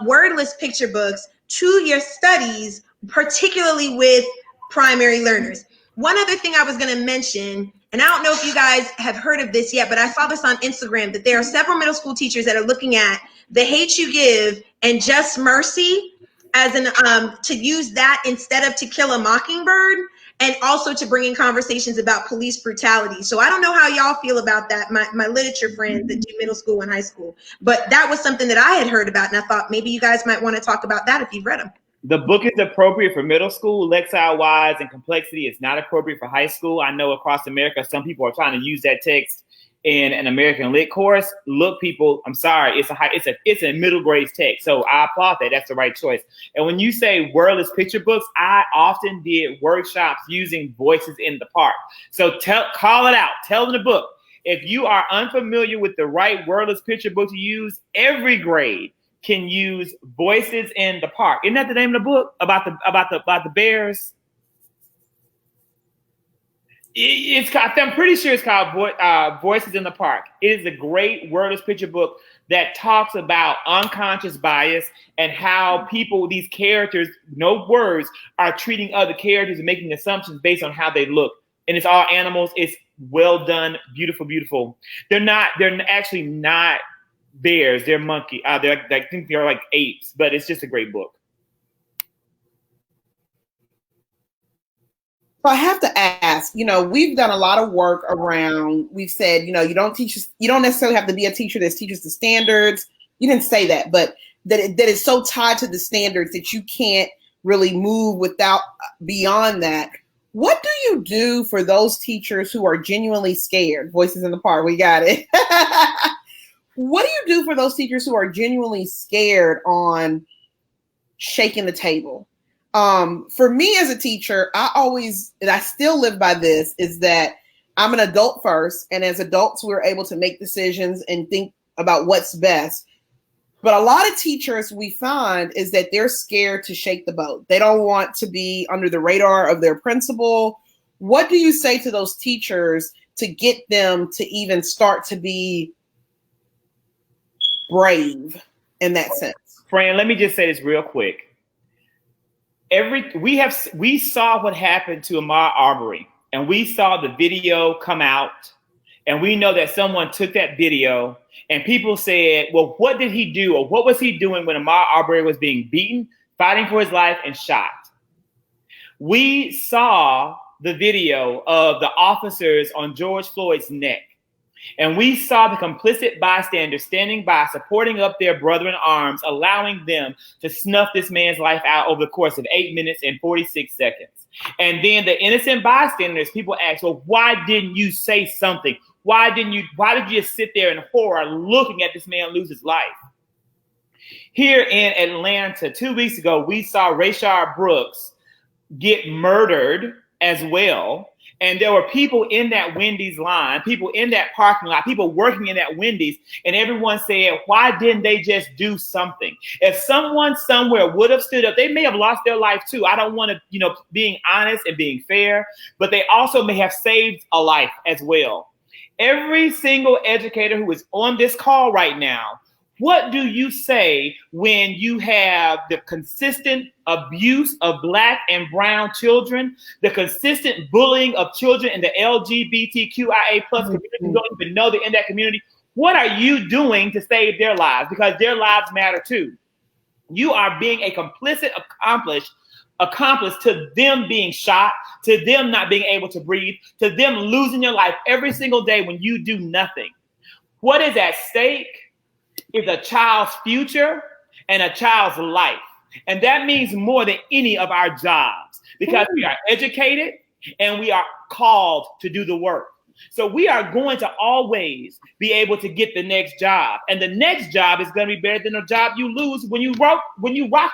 wordless picture books to your studies, particularly with primary learners. One other thing I was going to mention, and I don't know if you guys have heard of this yet, but I saw this on Instagram, that there are several middle school teachers that are looking at The Hate You Give and Just Mercy as an to use that instead of To Kill a Mockingbird, and also to bring in conversations about police brutality. So I don't know how y'all feel about that, my literature friends that do middle school and high school, but that was something that I had heard about, and I thought maybe you guys might want to talk about that if you've read them. The book is appropriate for middle school. Lexile-wise and complexity is not appropriate for high school. I know across America, some people are trying to use that text in an American Lit course. Look, people, I'm sorry, it's a middle grade text. So I applaud that. That's the right choice. And when you say wordless picture books, I often did workshops using Voices in the Park. So call it out. Tell them the book. If you are unfamiliar with the right wordless picture book to use, every grade can use Voices in the Park. Isn't that the name of the book about the bears? I'm pretty sure it's called Voices in the Park. It is a great wordless picture book that talks about unconscious bias and how people, these characters, no words, are treating other characters and making assumptions based on how they look. And it's all animals. It's well done, beautiful, beautiful. They're actually not bears. They're monkey. I think they're like apes, but it's just a great book. So I have to ask, we've done a lot of work around, we've said, you don't necessarily have to be a teacher that teaches the standards. You didn't say that, but that is so tied to the standards that you can't really move without beyond that. What do you do for those teachers who are genuinely scared? Voices in the Park, we got it. What do you do for those teachers who are genuinely scared on shaking the table? For me as a teacher, I still live by this, is that I'm an adult first. And as adults, we're able to make decisions and think about what's best. But a lot of teachers we find is that they're scared to shake the boat. They don't want to be under the radar of their principal. What do you say to those teachers to get them to even start to be brave in that sense? Fran, let me just say this real quick. We saw what happened to Ahmaud Arbery, and we saw the video come out, and we know that someone took that video, and people said, well, what did he do, or what was he doing when Ahmaud Arbery was being beaten, fighting for his life, and shot? We saw the video of the officers on George Floyd's neck, and we saw the complicit bystanders standing by, supporting up their brother in arms, allowing them to snuff this man's life out over the course of 8 minutes and 46 seconds. And then the innocent bystanders, people ask, well, why didn't you say something? Why did you just sit there in horror looking at this man lose his life? Here in Atlanta, 2 weeks ago, we saw Rayshard Brooks get murdered as well. And there were people in that Wendy's line, people in that parking lot, people working in that Wendy's, and everyone said, why didn't they just do something? If someone somewhere would have stood up, they may have lost their life too. I don't want to, being honest and being fair, but they also may have saved a life as well. Every single educator who is on this call right now, what do you say when you have the consistent abuse of Black and brown children, the consistent bullying of children in the LGBTQIA+ community who don't even know they're in that community? What are you doing to save their lives? Because their lives matter too. You are being a complicit accomplice to them being shot, to them not being able to breathe, to them losing their life every single day when you do nothing. What is at stake is a child's future and a child's life. And that means more than any of our jobs, because we are educated and we are called to do the work. So we are going to always be able to get the next job. And the next job is going to be better than the job you lose when you rock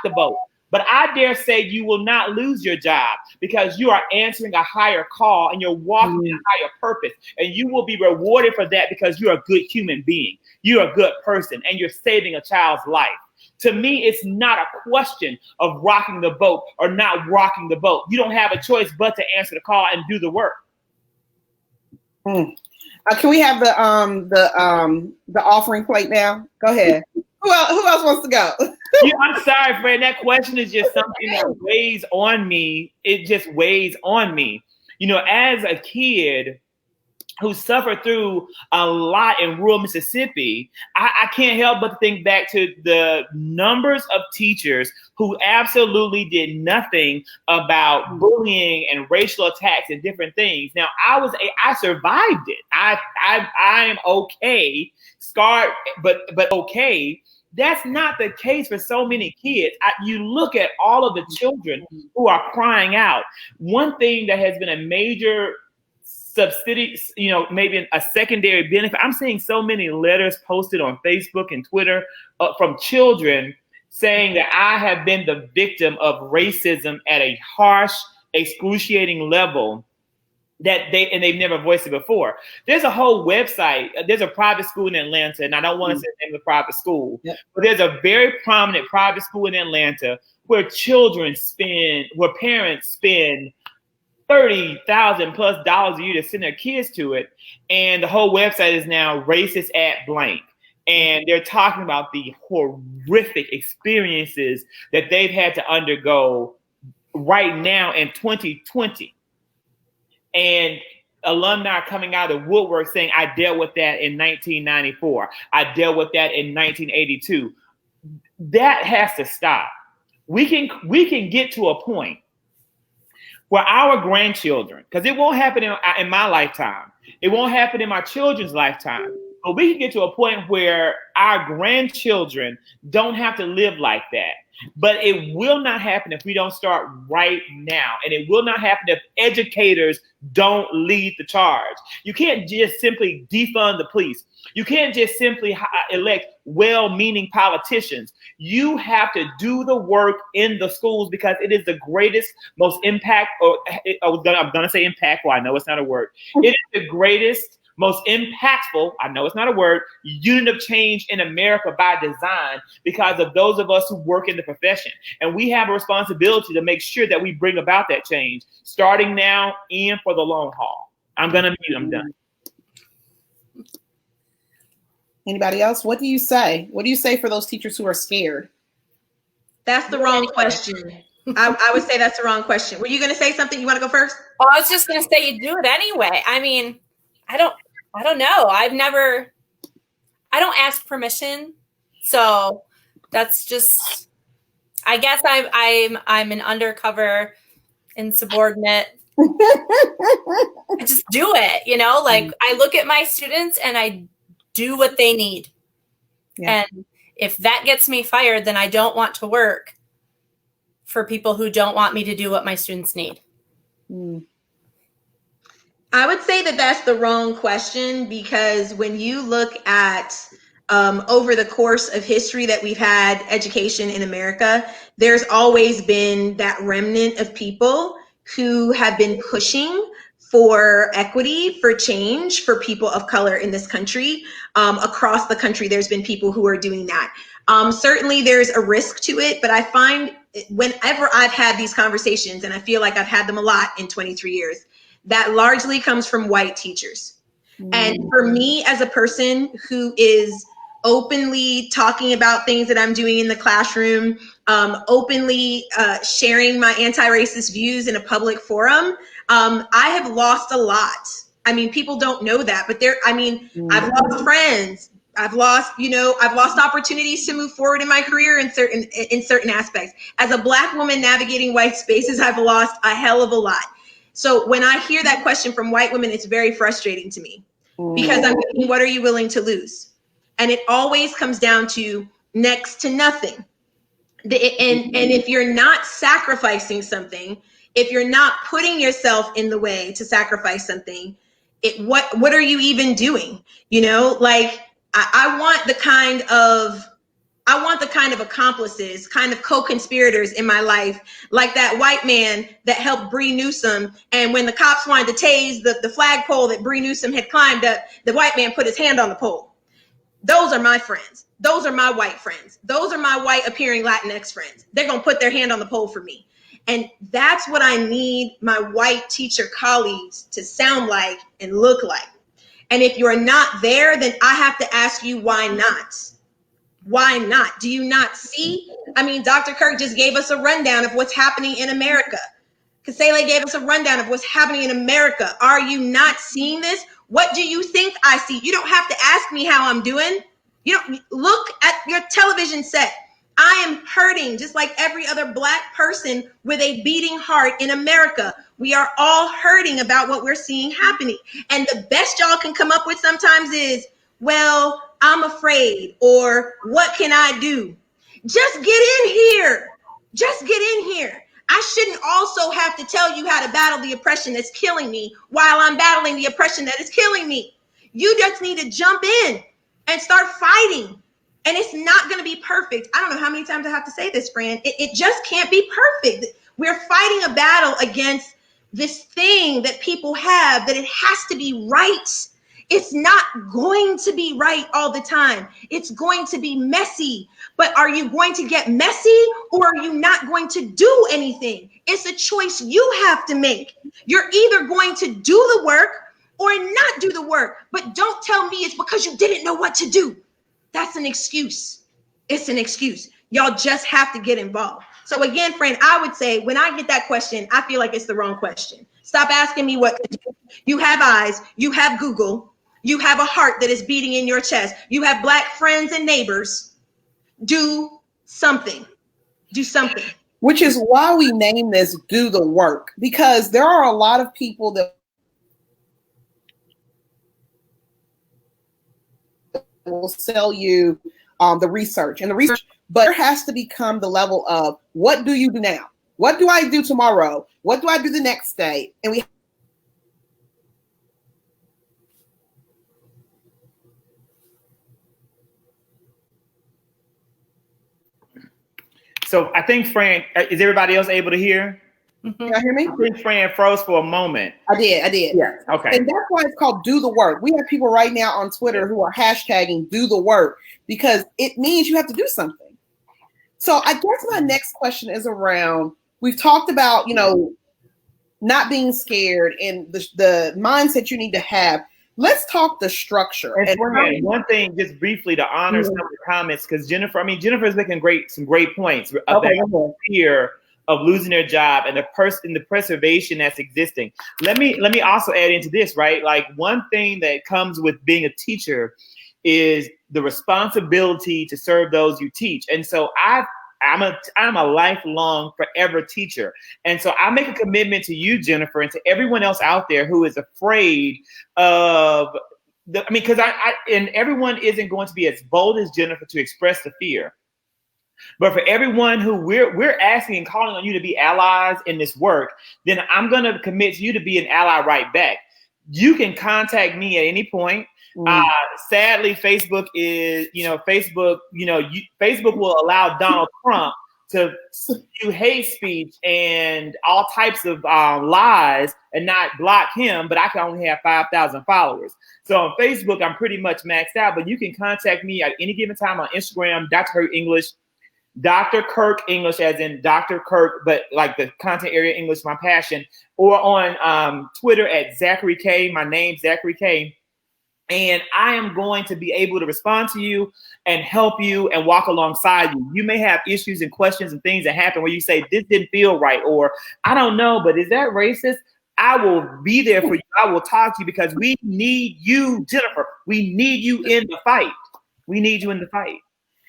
the boat. But I dare say you will not lose your job, because you are answering a higher call and you're walking in a higher purpose, and you will be rewarded for that because you're a good human being. You're a good person and you're saving a child's life. To me, it's not a question of rocking the boat or not rocking the boat. You don't have a choice but to answer the call and do the work. Can we have the offering plate now? Go ahead. Who else wants to go? I'm sorry, Fred. That question is just something that weighs on me. It just weighs on me. As a kid who suffered through a lot in rural Mississippi, I can't help but to think back to the numbers of teachers who absolutely did nothing about bullying and racial attacks and different things. Now, I survived it. I am okay, scarred, but okay. That's not the case for so many kids. You look at all of the children who are crying out. One thing that has been a major subsidy, maybe a secondary benefit. I'm seeing so many letters posted on Facebook and Twitter from children saying that I have been the victim of racism at a harsh, excruciating level that they've never voiced it before. There's a whole website. There's a private school in Atlanta, and I don't want to say the name of the private school, but there's a very prominent private school in Atlanta where parents spend $30,000+ a year to send their kids to it. And the whole website is now racist at blank. And they're talking about the horrific experiences that they've had to undergo right now in 2020. And alumni are coming out of the woodwork saying, I dealt with that in 1994. I dealt with that in 1982. That has to stop. We can get to a point where our grandchildren, because it won't happen in my lifetime, it won't happen in my children's lifetime, but we can get to a point where our grandchildren don't have to live like that. But it will not happen if we don't start right now. And it will not happen if educators don't lead the charge. You can't just simply defund the police. You can't just simply elect well-meaning politicians. You have to do the work in the schools because it is the greatest, most I'm going to say impactful. I know it's not a word. It is the greatest, most impactful, I know it's not a word, unit of change in America by design because of those of us who work in the profession. And we have a responsibility to make sure that we bring about that change, starting now and for the long haul. I'm going to mute. I'm done. Anybody else? What do you say? What do you say for those teachers who are scared? That's the wrong question. I would say that's the wrong question. Were you going to say something? You want to go first? Well, I was just going to say you do it anyway. I mean, I don't know. I don't ask permission. So that's just, I guess I'm an undercover insubordinate. I just do it, like I look at my students and I do what they need. Yeah. And if that gets me fired, then I don't want to work for people who don't want me to do what my students need. I would say that that's the wrong question because when you look at over the course of history that we've had education in America, there's always been that remnant of people who have been pushing for equity, for change, for people of color in this country. Across the country, there's been people who are doing that. Certainly there's a risk to it, but I find whenever I've had these conversations, and I feel like I've had them a lot in 23 years, that largely comes from white teachers. And for me as a person who is openly talking about things that I'm doing in the classroom, openly sharing my anti-racist views in a public forum, I have lost a lot. I mean, people don't know that, but I've lost friends. I've lost opportunities to move forward in my career in certain aspects. As a Black woman navigating white spaces, I've lost a hell of a lot. So when I hear that question from white women, it's very frustrating to me because I'm thinking, what are you willing to lose? And it always comes down to next to nothing. And if you're not sacrificing something, if you're not putting yourself in the way to sacrifice something, what are you even doing? I want the kind of accomplices, kind of co-conspirators in my life, like that white man that helped Bree Newsom. And when the cops wanted to tase the flagpole that Bree Newsom had climbed up, the white man put his hand on the pole. Those are my friends. Those are my white friends. Those are my white appearing Latinx friends. They're going to put their hand on the pole for me. And that's what I need my white teacher colleagues to sound like and look like. And if you're not there, then I have to ask you, why not? Why not? Do you not see? I mean, Dr. Kirk just gave us a rundown of what's happening in America. Kasele gave us a rundown of what's happening in America. Are you not seeing this? What do you think I see? You don't have to ask me how I'm doing. You don't look at your television set. I am hurting just like every other Black person with a beating heart in America. We are all hurting about what we're seeing happening. And the best y'all can come up with sometimes is, well, I'm afraid, or what can I do? Just get in here. Just get in here. I shouldn't also have to tell you how to battle the oppression that's killing me while I'm battling the oppression that is killing me. You just need to jump in and start fighting. And it's not going to be perfect. I don't know how many times I have to say this, Fran. It just can't be perfect. We're fighting a battle against this thing that people have, that it has to be right. It's not going to be right all the time. It's going to be messy. But are you going to get messy, or are you not going to do anything? It's a choice you have to make. You're either going to do the work or not do the work. But don't tell me it's because you didn't know what to do. That's an excuse. It's an excuse. Y'all just have to get involved. So again, friend, I would say when I get that question, I feel like it's the wrong question. Stop asking me what to do. You have eyes, you have Google, you have a heart that is beating in your chest. You have Black friends and neighbors. Do something. Do something. Which is why we name this Do the Work, because there are a lot of people that will sell you the research, but there has to become the level of, what do you do now? What do I do tomorrow? What do I do the next day? And we So I think Fran, is everybody else able to hear? Can you hear me? I think Fran froze for a moment. I did. Yeah. Okay. And that's why it's called Do the Work. We have people right now on Twitter who are hashtagging Do the Work, because it means you have to do something. So I guess my next question is around, we've talked about, not being scared and the mindset you need to have. Let's talk the structure. And one thing, just briefly, to honor some of the comments, because Jennifer's making some great points about fear of losing their job and the preservation that's existing. Let me also add into this, right? Like, one thing that comes with being a teacher is the responsibility to serve those you teach. And so I'm a lifelong, forever teacher. And so I make a commitment to you, Jennifer, and to everyone else out there who is afraid of because and everyone isn't going to be as bold as Jennifer to express the fear. But for everyone who we're asking and calling on you to be allies in this work, then I'm going to commit to you to be an ally right back. You can contact me at any point. Sadly, Facebook will allow Donald Trump to do hate speech and all types of lies and not block him, but I can only have 5,000 followers. So on Facebook, I'm pretty much maxed out, but you can contact me at any given time on Instagram, Dr. Kirk English, as in Dr. Kirk, but like the content area English, my passion, or on Twitter at Zachary K, my name, Zachary K. And I am going to be able to respond to you and help you and walk alongside you. You may have issues and questions and things that happen where you say, this didn't feel right, or I don't know, but is that racist? I will be there for you. I will talk to you, because we need you, Jennifer. We need you in the fight. We need you in the fight.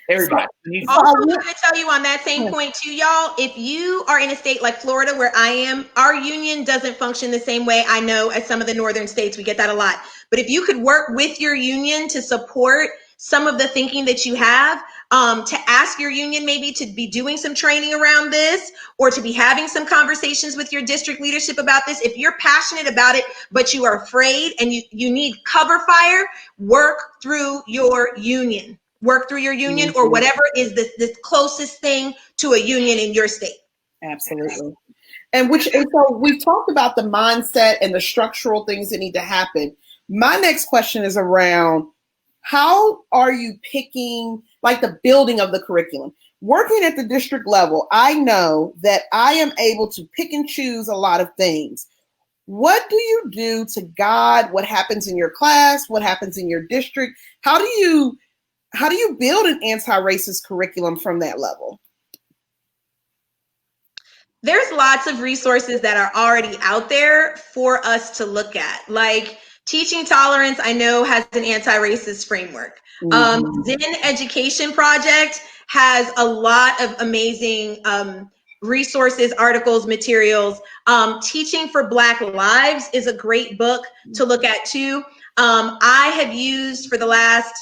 Everybody. Also, I'm going to tell you on that same point too, y'all, if you are in a state like Florida, where I am, our union doesn't function the same way, I know, as some of the northern states. We get that a lot. But if you could work with your union to support some of the thinking that you have, to ask your union maybe to be doing some training around this, or to be having some conversations with your district leadership about this. If you're passionate about it, but you are afraid and you need cover fire, work through your union. Work through your union, or whatever is the closest thing to a union in your state. Absolutely. And so we've talked about the mindset and the structural things that need to happen. My next question is around, how are you picking like the building of the curriculum? Working at the district level, I know that I am able to pick and choose a lot of things. What do you do to guide what happens in your class, what happens in your district? How do you build an anti-racist curriculum from that level? There's lots of resources that are already out there for us to look at. Like Teaching Tolerance, I know, has an anti-racist framework. Zen Education Project has a lot of amazing resources, articles, materials. Teaching for Black Lives is a great book to look at too. I have used for the last,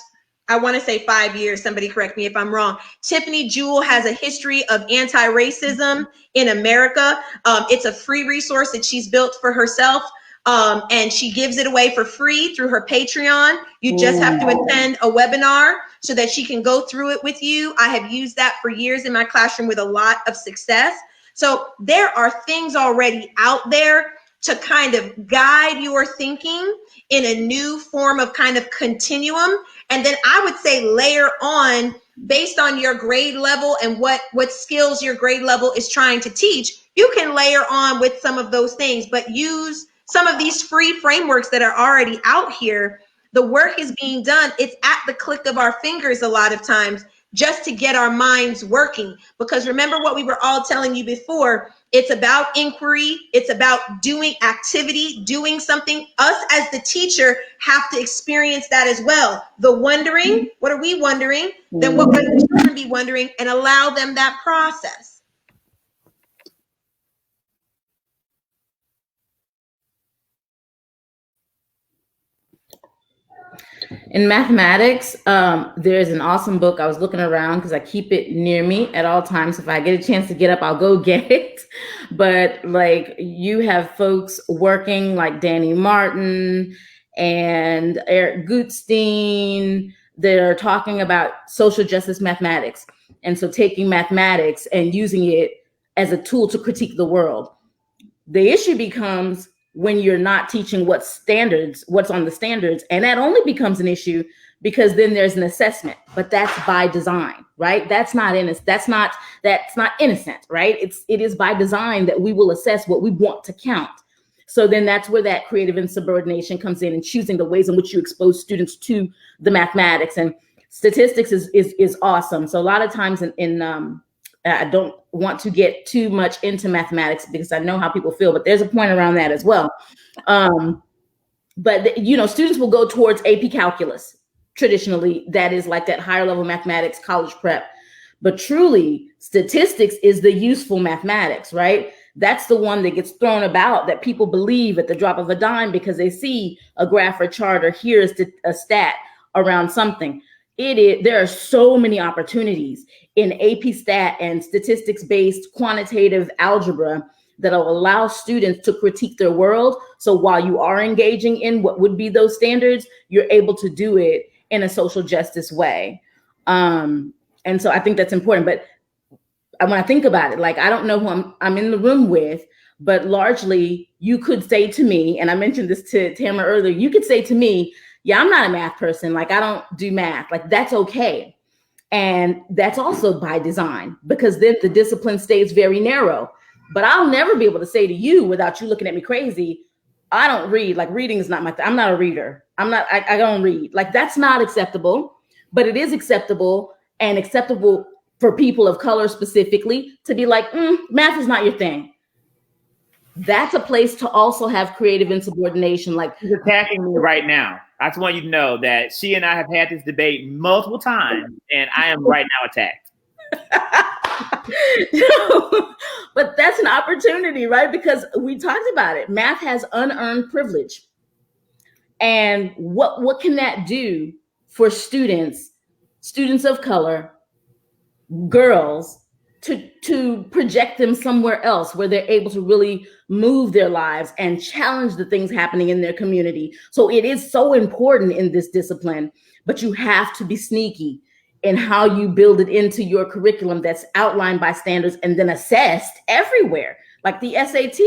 I want to say 5 years, somebody correct me if I'm wrong, Tiffany Jewell has a history of anti-racism in America. It's a free resource that she's built for herself. And she gives it away for free through her Patreon. You just have to attend a webinar so that she can go through it with you. I have used that for years in my classroom with a lot of success. So there are things already out there to kind of guide your thinking in a new form of kind of continuum. And then I would say layer on based on your grade level and what skills your grade level is trying to teach. You can layer on with some of those things, but use some of these free frameworks that are already out here. The work is being done. It's at the click of our fingers a lot of times just to get our minds working. Because remember what we were all telling you before, it's about inquiry. It's about doing activity, doing something. Us as the teacher have to experience that as well. The wondering, what are we wondering? Then what would the children be wondering, and allow them that process. In mathematics, there's an awesome book. I was looking around because I keep it near me at all times. If I get a chance to get up, I'll go get it. But like you have folks working like Danny Martin and Eric Gutstein. They're talking about social justice mathematics. And so taking mathematics and using it as a tool to critique the world. The issue becomes when you're not teaching what's on the standards. And that only becomes an issue because then there's an assessment, but that's by design, right? That's not innocent, right? It is by design that we will assess what we want to count. So then that's where that creative insubordination comes in and choosing the ways in which you expose students to the mathematics. And statistics is awesome. So a lot of times I don't want to get too much into mathematics because I know how people feel, but there's a point around that as well. But students will go towards AP Calculus. Traditionally, that is like that higher level mathematics, college prep. But truly, statistics is the useful mathematics, right? That's the one that gets thrown about that people believe at the drop of a dime because they see a graph or chart or hear a stat around something. There are so many opportunities in AP Stat and statistics-based quantitative algebra that will allow students to critique their world. So while you are engaging in what would be those standards, you're able to do it in a social justice way. And so I think that's important. But when I think about it, like I don't know who I'm in the room with, but largely you could say to me, and I mentioned this to Tamara earlier, you could say to me, yeah, I'm not a math person. Like I don't do math. Like that's okay. And that's also by design because then the discipline stays very narrow. But I'll never be able to say to you without you looking at me crazy, I don't read. Like reading is not my thing. I'm not a reader. I don't read. Like that's not acceptable, but it is acceptable and acceptable for people of color specifically to be like, math is not your thing. That's a place to also have creative insubordination. Like she's attacking me right now. I just want you to know that she and I have had this debate multiple times, and I am right now attacked. But that's an opportunity, right? Because we talked about it. Math has unearned privilege. And what can that do for students of color, girls, to project them somewhere else where they're able to really move their lives and challenge the things happening in their community. So it is so important in this discipline, but you have to be sneaky in how you build it into your curriculum that's outlined by standards and then assessed everywhere. Like the SAT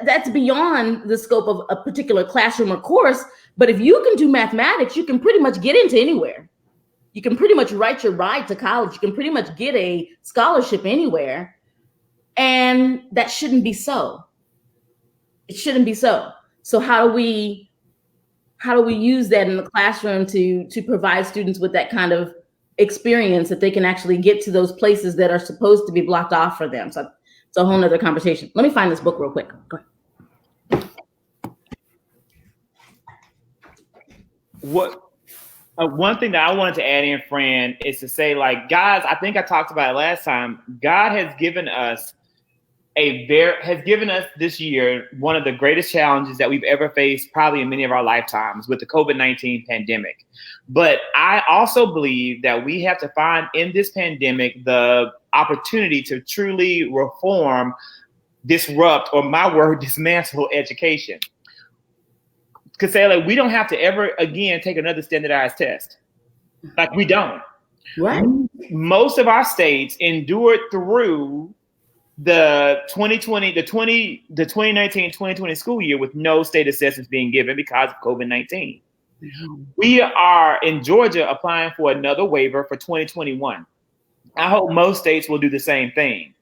That's beyond the scope of a particular classroom or course. But if you can do mathematics, you can pretty much get into anywhere. You can pretty much write your ride to college. You can pretty much get a scholarship anywhere. And that shouldn't be so. It shouldn't be so. So how do we use that in the classroom to provide students with that kind of experience that they can actually get to those places that are supposed to be blocked off for them? So it's a whole nother conversation. Let me find this book real quick. Go ahead. One thing that I wanted to add in, Fran, is to say, like, guys, I think I talked about it last time. God has given us this year one of the greatest challenges that we've ever faced, probably in many of our lifetimes, with the COVID-19 pandemic. But I also believe that we have to find in this pandemic the opportunity to truly reform, disrupt, or my word, dismantle education. Because say, like, we don't have to ever again take another standardized test. Like, we don't. Right. Most of our states endured through the 2019-2020 school year with no state assessments being given because of COVID-19. Mm-hmm. We are in Georgia applying for another waiver for 2021. I hope most states will do the same thing.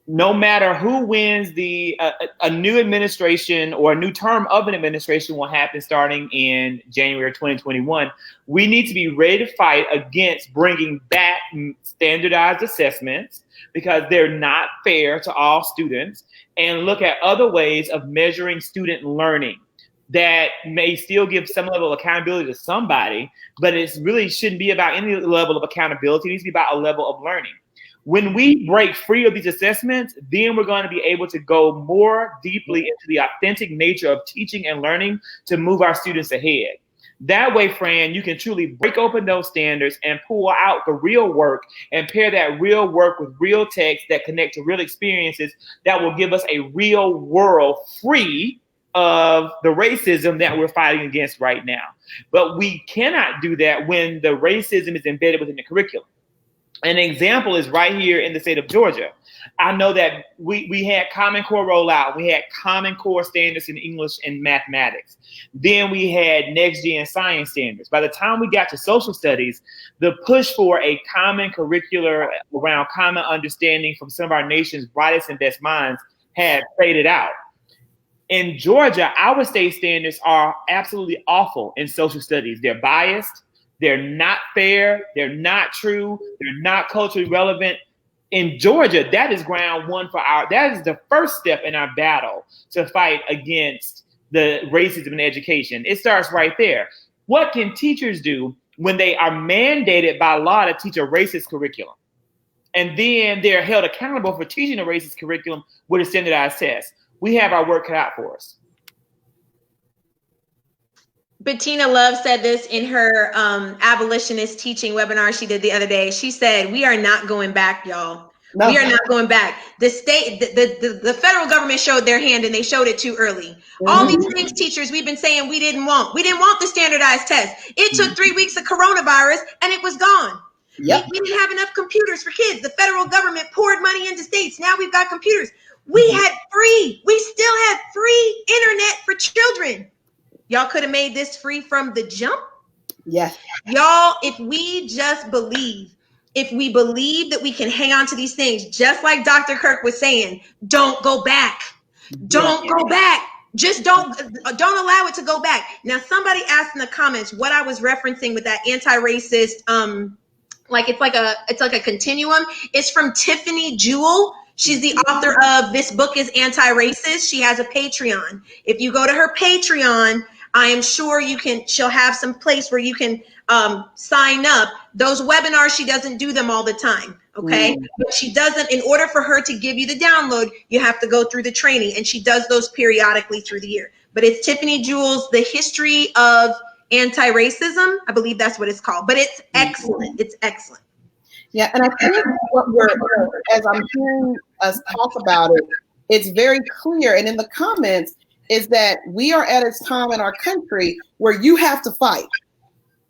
No matter who wins a new administration or a new term of an administration will happen starting in January 2021. We need to be ready to fight against bringing back standardized assessments because they're not fair to all students, and look at other ways of measuring student learning that may still give some level of accountability to somebody, but it really shouldn't be about any level of accountability. It needs to be about a level of learning. When we break free of these assessments, then we're going to be able to go more deeply into the authentic nature of teaching and learning to move our students ahead. That way, Fran, you can truly break open those standards and pull out the real work and pair that real work with real text that connect to real experiences that will give us a real world free of the racism that we're fighting against right now. But we cannot do that when the racism is embedded within the curriculum. An example is right here in the state of Georgia. I know that we had Common Core rollout. We had Common Core standards in English and mathematics. Then we had Next Gen science standards. By the time we got to social studies, the push for a common curricular around common understanding from some of our nation's brightest and best minds had faded out. In Georgia, our state standards are absolutely awful in social studies. They're biased. They're not fair. They're not true. They're not culturally relevant. In Georgia, that is ground one that is the first step in our battle to fight against the racism in education. It starts right there. What can teachers do when they are mandated by law to teach a racist curriculum? And then they're held accountable for teaching a racist curriculum with a standardized test. We have our work cut out for us. Bettina Love said this in her abolitionist teaching webinar she did the other day. She said, "We are not going back, y'all. No. We are not going back." The state, the federal government showed their hand, and they showed it too early. Mm-hmm. All these things, teachers, we've been saying we didn't want. We didn't want the standardized test. It took 3 weeks of coronavirus, and it was gone. Yep. We didn't have enough computers for kids. The federal government poured money into states. Now we've got computers. We still had free internet for children. Y'all could have made this free from the jump. Yes. Y'all, if we believe that we can hang on to these things, just like Dr. Kirk was saying, don't go back. Don't go back. Just don't allow it to go back. Now, somebody asked in the comments what I was referencing with that anti-racist, it's like a continuum. It's from Tiffany Jewell. She's the author of This Book is Anti-Racist. She has a Patreon. If you go to her Patreon, I am sure she'll have some place where you can sign up. Those webinars, she doesn't do them all the time, okay? But she doesn't, in order for her to give you the download, you have to go through the training, and she does those periodically through the year. But it's Tiffany Jewell's The History of Anti-Racism. I believe that's what it's called, but it's excellent. It's excellent. Yeah, and I think as I'm hearing us talk about it, it's very clear, and in the comments, is that we are at a time in our country where you have to fight.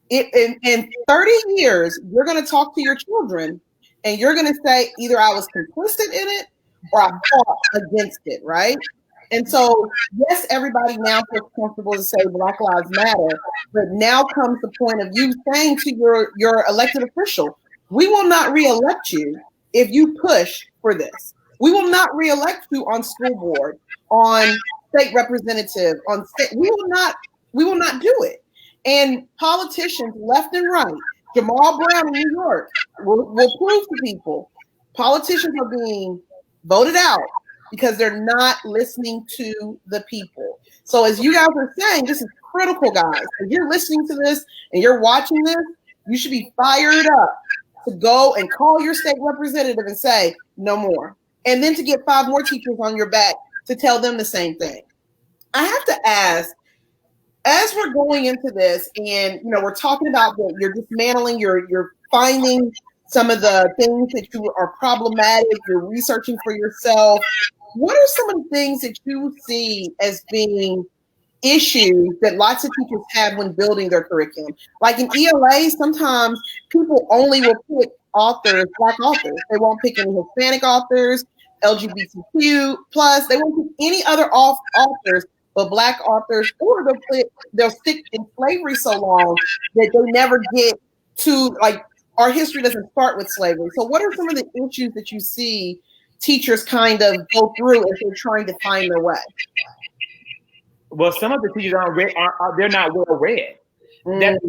In 30 years, you're going to talk to your children and you're going to say, either I was complicit in it or I fought against it, right? And so, yes, everybody now feels comfortable to say Black Lives Matter, but now comes the point of you saying to your elected official, we will not reelect you if you push for this. We will not reelect you on school board, on state representative, on state. We will not do it. And politicians left and right, Jamal Brown in New York will prove to people politicians are being voted out because they're not listening to the people. So as you guys are saying, this is critical, guys. If you're listening to this and you're watching this, you should be fired up to go and call your state representative and say, no more. And then to get 5 more teachers on your back to tell them the same thing. I have to ask, as we're going into this and, we're talking about that you're dismantling, you're finding some of the things that you are problematic, you're researching for yourself. What are some of the things that you see as being issues that lots of teachers have when building their curriculum? Like in ELA, sometimes people only will pick authors, Black authors. They won't pick any Hispanic authors, LGBTQ+. They won't pick any other authors but Black authors, or they'll stick in slavery so long that they never get to, like, our history doesn't start with slavery. So what are some of the issues that you see teachers kind of go through as they're trying to find their way? Well, some of the teachers they're not well read. That,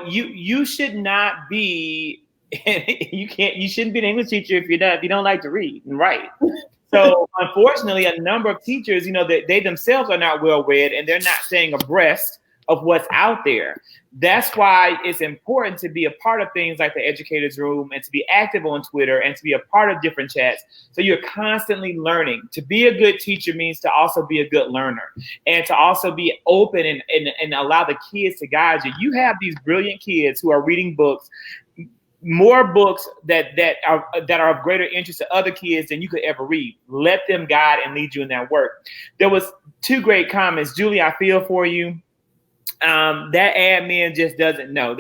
you should not be you shouldn't be an English teacher if you don't like to read and write. So unfortunately, a number of teachers, they themselves are not well read and they're not staying abreast of what's out there. That's why it's important to be a part of things like the Educators Room and to be active on Twitter and to be a part of different chats. So you're constantly learning. To be a good teacher means to also be a good learner and to also be open and allow the kids to guide you. You have these brilliant kids who are reading books, more books that are of greater interest to other kids than you could ever read. Let them guide and lead you in that work. There was 2 great comments. Julie, I feel for you. That admin just doesn't know.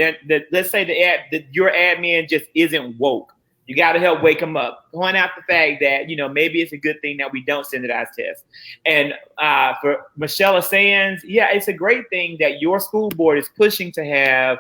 Let's say your admin just isn't woke. You got to help wake them up. Point out the fact that, maybe it's a good thing that we don't standardize tests. And for Michelle Sands, yeah, it's a great thing that your school board is pushing to have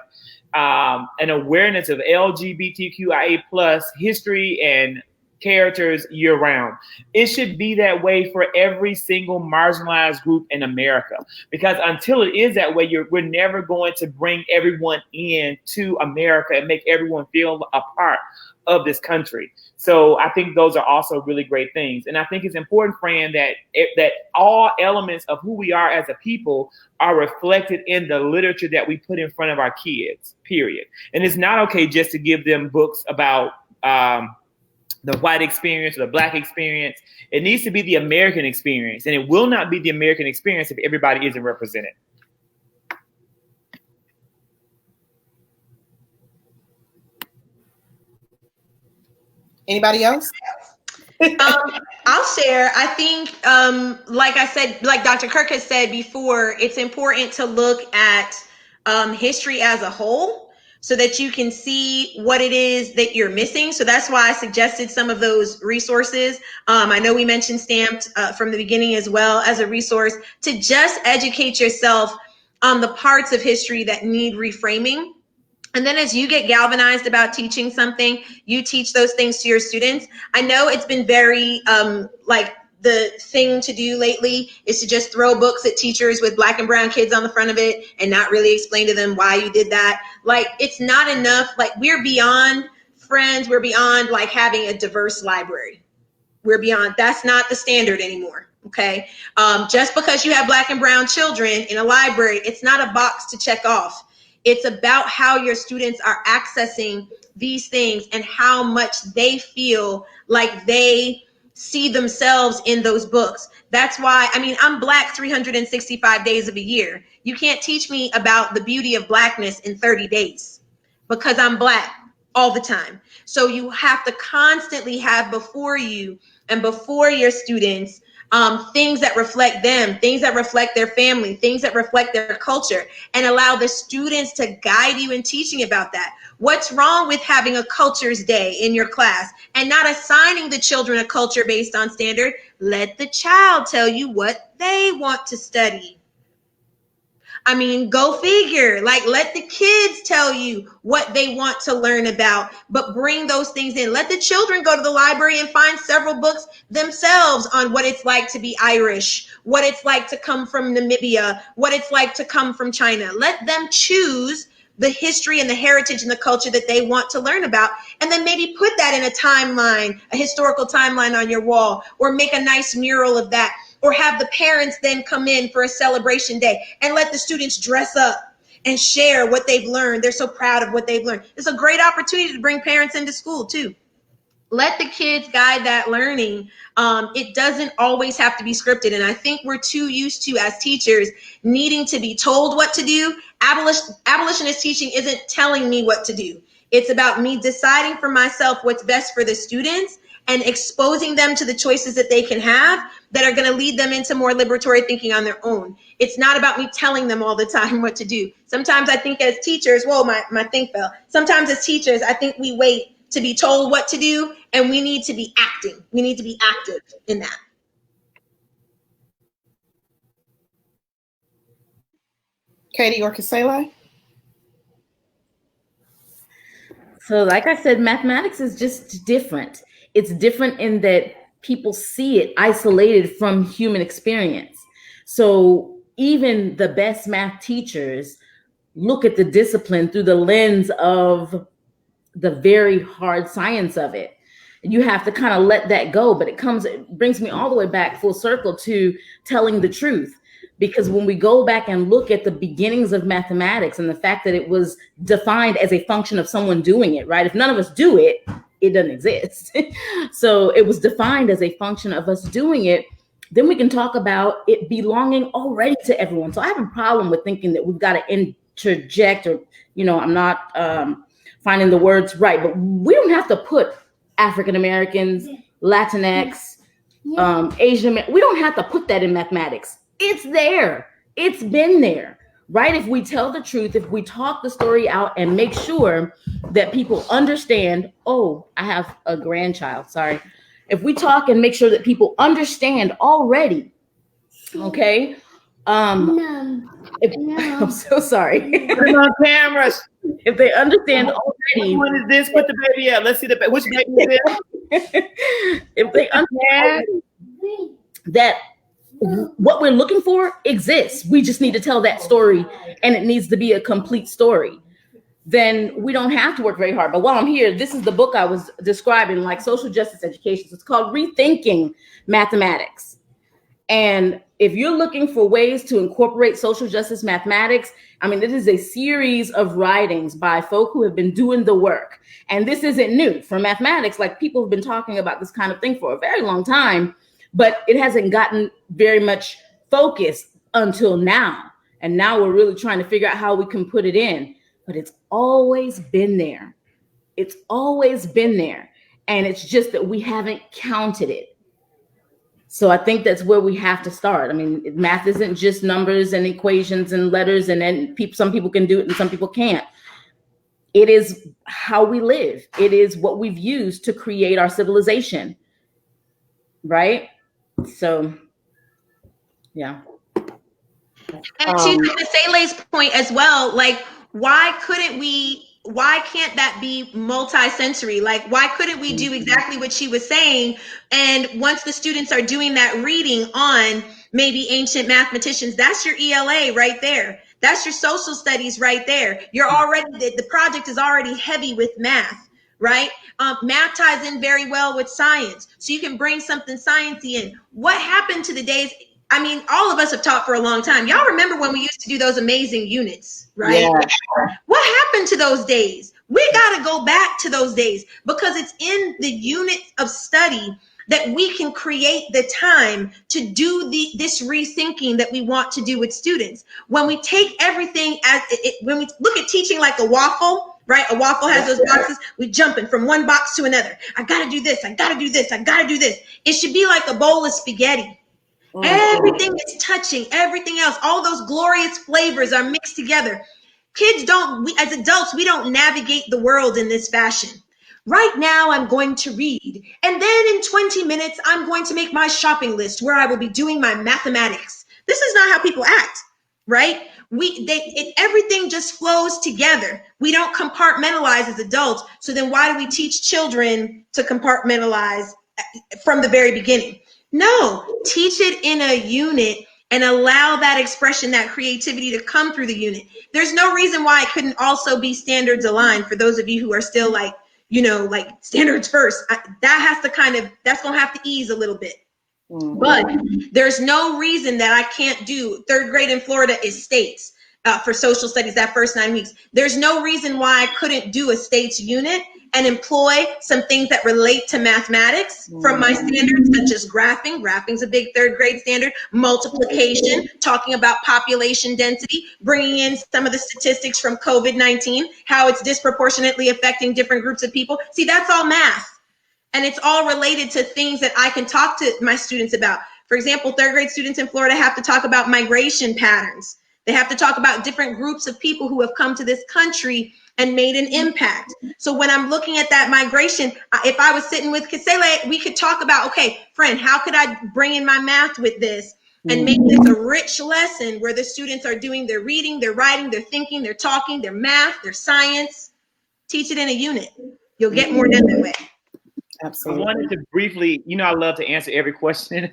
an awareness of LGBTQIA+ history and characters year round. It should be that way for every single marginalized group in America, because until it is that way, we're never going to bring everyone in to America and make everyone feel a part of this country. So I think those are also really great things. And I think it's important, Fran, that all elements of who we are as a people are reflected in the literature that we put in front of our kids, period. And it's not okay just to give them books about the white experience or the Black experience. It needs to be the American experience. And it will not be the American experience if everybody isn't represented. Anybody else? I'll share. I think, like I said, like Dr. Kirk has said before, it's important to look at history as a whole so that you can see what it is that you're missing. So that's why I suggested some of those resources. I know we mentioned Stamped from the beginning as well as a resource to just educate yourself on the parts of history that need reframing. And then as you get galvanized about teaching something, you teach those things to your students. I know it's been very like the thing to do lately is to just throw books at teachers with Black and brown kids on the front of it and not really explain to them why you did that. Like, it's not enough. Like, we're beyond friends. We're beyond like having a diverse library. We're beyond, that's not the standard anymore. Okay. Just because you have Black and brown children in a library, it's not a box to check off. It's about how your students are accessing these things and how much they feel like they see themselves in those books. That's why, I mean, I'm Black 365 days of a year. You can't teach me about the beauty of Blackness in 30 days because I'm Black all the time. So you have to constantly have before you and before your students things that reflect them, things that reflect their family, things that reflect their culture, and allow the students to guide you in teaching about that. What's wrong with having a cultures day in your class and not assigning the children a culture based on standard? Let the child tell you what they want to study. I mean, go figure. Like, let the kids tell you what they want to learn about, but bring those things in. Let the children go to the library and find several books themselves on what it's like to be Irish, what it's like to come from Namibia, what it's like to come from China. Let them choose the history and the heritage and the culture that they want to learn about, and then maybe put that in a timeline, a historical timeline on your wall, or make a nice mural of that. Or have the parents then come in for a celebration day and let the students dress up and share what they've learned. They're so proud of what they've learned. It's a great opportunity to bring parents into school too. Let the kids guide that learning. It doesn't always have to be scripted. And I think we're too used to, as teachers, needing to be told what to do. Abolitionist teaching isn't telling me what to do. It's about me deciding for myself what's best for the students and exposing them to the choices that they can have that are going to lead them into more liberatory thinking on their own. It's not about me telling them all the time what to do. Sometimes I think as teachers, whoa, my thing fell. Sometimes as teachers, I think we wait to be told what to do, and we need to be acting. We need to be active in that. Katie or Kasela? So like I said, mathematics is just different. It's different in that people see it isolated from human experience. So even the best math teachers look at the discipline through the lens of the very hard science of it. You have to kind of let that go, but it brings me all the way back full circle to telling the truth. Because when we go back and look at the beginnings of mathematics and the fact that it was defined as a function of someone doing it, right? If none of us do it, it doesn't exist. So it was defined as a function of us doing it. Then we can talk about it belonging already to everyone. So I have a problem with thinking that we've got to interject, or, I'm not finding the words right, but we don't have to put African Americans, Latinx, Asian, we don't have to put that in mathematics. It's there. It's been there, right? If we tell the truth, if we talk the story out and make sure that people understand, oh, I have a grandchild, sorry. If we talk and make sure that people understand already, okay? I'm so sorry. Put it on cameras. If they understand already. What is this? Put the baby up. Let's see which baby is this? If they understand that what we're looking for exists, we just need to tell that story, and it needs to be a complete story, then we don't have to work very hard. But while I'm here, this is the book I was describing, like social justice education. So it's called Rethinking Mathematics. And if you're looking for ways to incorporate social justice mathematics, I mean, this is a series of writings by folk who have been doing the work. And this isn't new for mathematics. Like, people have been talking about this kind of thing for a very long time, but it hasn't gotten very much focus until now. And now we're really trying to figure out how we can put it in. But it's always been there. It's always been there. And it's just that we haven't counted it. So I think that's where we have to start. I mean, math isn't just numbers and equations and letters, and then some people can do it and some people can't. It is how we live. It is what we've used to create our civilization, right? So, yeah. And to Kasele's point as well, like, why can't that be multi-sensory? Like, why couldn't we do exactly what she was saying? And once the students are doing that reading on maybe ancient mathematicians, that's your ELA right there. That's your social studies right there. You're already, the project is already heavy with math, right? Math ties in very well with science. So you can bring something sciencey in. What happened to the days? I mean, all of us have taught for a long time. Y'all remember when we used to do those amazing units, right? Yeah. What happened to those days? We got to go back to those days, because it's in the unit of study that we can create the time to do this rethinking that we want to do with students. When we take everything when we look at teaching like a waffle, right? A waffle has those boxes. We're jumping from one box to another. I got to do this. I got to do this. I got to do this. It should be like a bowl of spaghetti. Everything is touching, everything else, all those glorious flavors are mixed together. Kids as adults, we don't navigate the world in this fashion. Right now, I'm going to read. And then in 20 minutes, I'm going to make my shopping list where I will be doing my mathematics. This is not how people act, right? Everything just flows together. We don't compartmentalize as adults. So then why do we teach children to compartmentalize from the very beginning? No, teach it in a unit and allow that expression, that creativity to come through the unit. There's no reason why it couldn't also be standards aligned for those of you who are still like standards first. That's going to have to ease a little bit. But there's no reason that I can't do third grade in Florida is states for social studies that first 9 weeks. There's no reason why I couldn't do a states unit and employ some things that relate to mathematics from my standards, such as graphing. Graphing's a big third grade standard. Multiplication, talking about population density, bringing in some of the statistics from COVID-19, how it's disproportionately affecting different groups of people. See, that's all math. And it's all related to things that I can talk to my students about. For example, third grade students in Florida have to talk about migration patterns. They have to talk about different groups of people who have come to this country and made an impact. So when I'm looking at that migration, if I was sitting with Kasele, we could talk about, okay, friend, how could I bring in my math with this and make this a rich lesson where the students are doing their reading, their writing, their thinking, their talking, their math, their science. Teach it in a unit. You'll get more done that way. Absolutely. I wanted to briefly, I love to answer every question.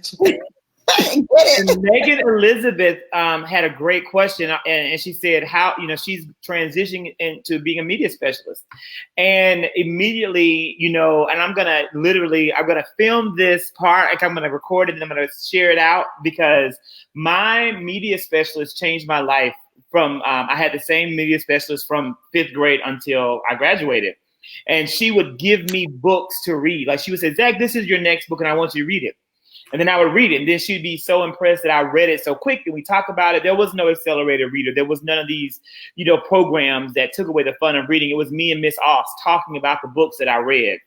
Megan Elizabeth had a great question, and she said how she's transitioning into being a media specialist, and immediately and I'm gonna film this part. I'm gonna record it and I'm gonna share it out because my media specialist changed my life. From I had the same media specialist from 5th grade until I graduated. And she would give me books to read. Like she would say, Zach, this is your next book and I want you to read it. And then I would read it. And then she'd be so impressed that I read it so quick. And we talk about it. There was no accelerated reader. There was none of these, programs that took away the fun of reading. It was me and Miss Oss talking about the books that I read.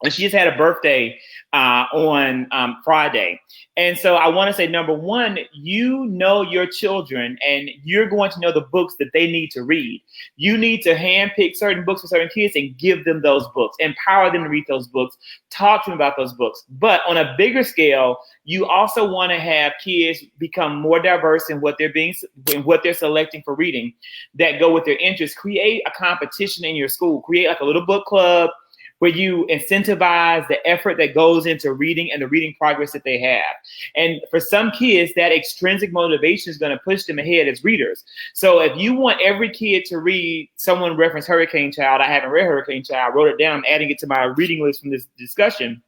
And she just had a birthday on Friday. And so I want to say, number one, your children and you're going to know the books that they need to read. You need to handpick certain books for certain kids and give them those books, empower them to read those books, talk to them about those books. But on a bigger scale, you also want to have kids become more diverse in what they're selecting for reading that go with their interests. Create a competition in your school. Create like a little book club where you incentivize the effort that goes into reading and the reading progress that they have. And for some kids, that extrinsic motivation is going to push them ahead as readers. So if you want every kid to read, someone referenced Hurricane Child. I haven't read Hurricane Child. I wrote it down. I'm adding it to my reading list from this discussion.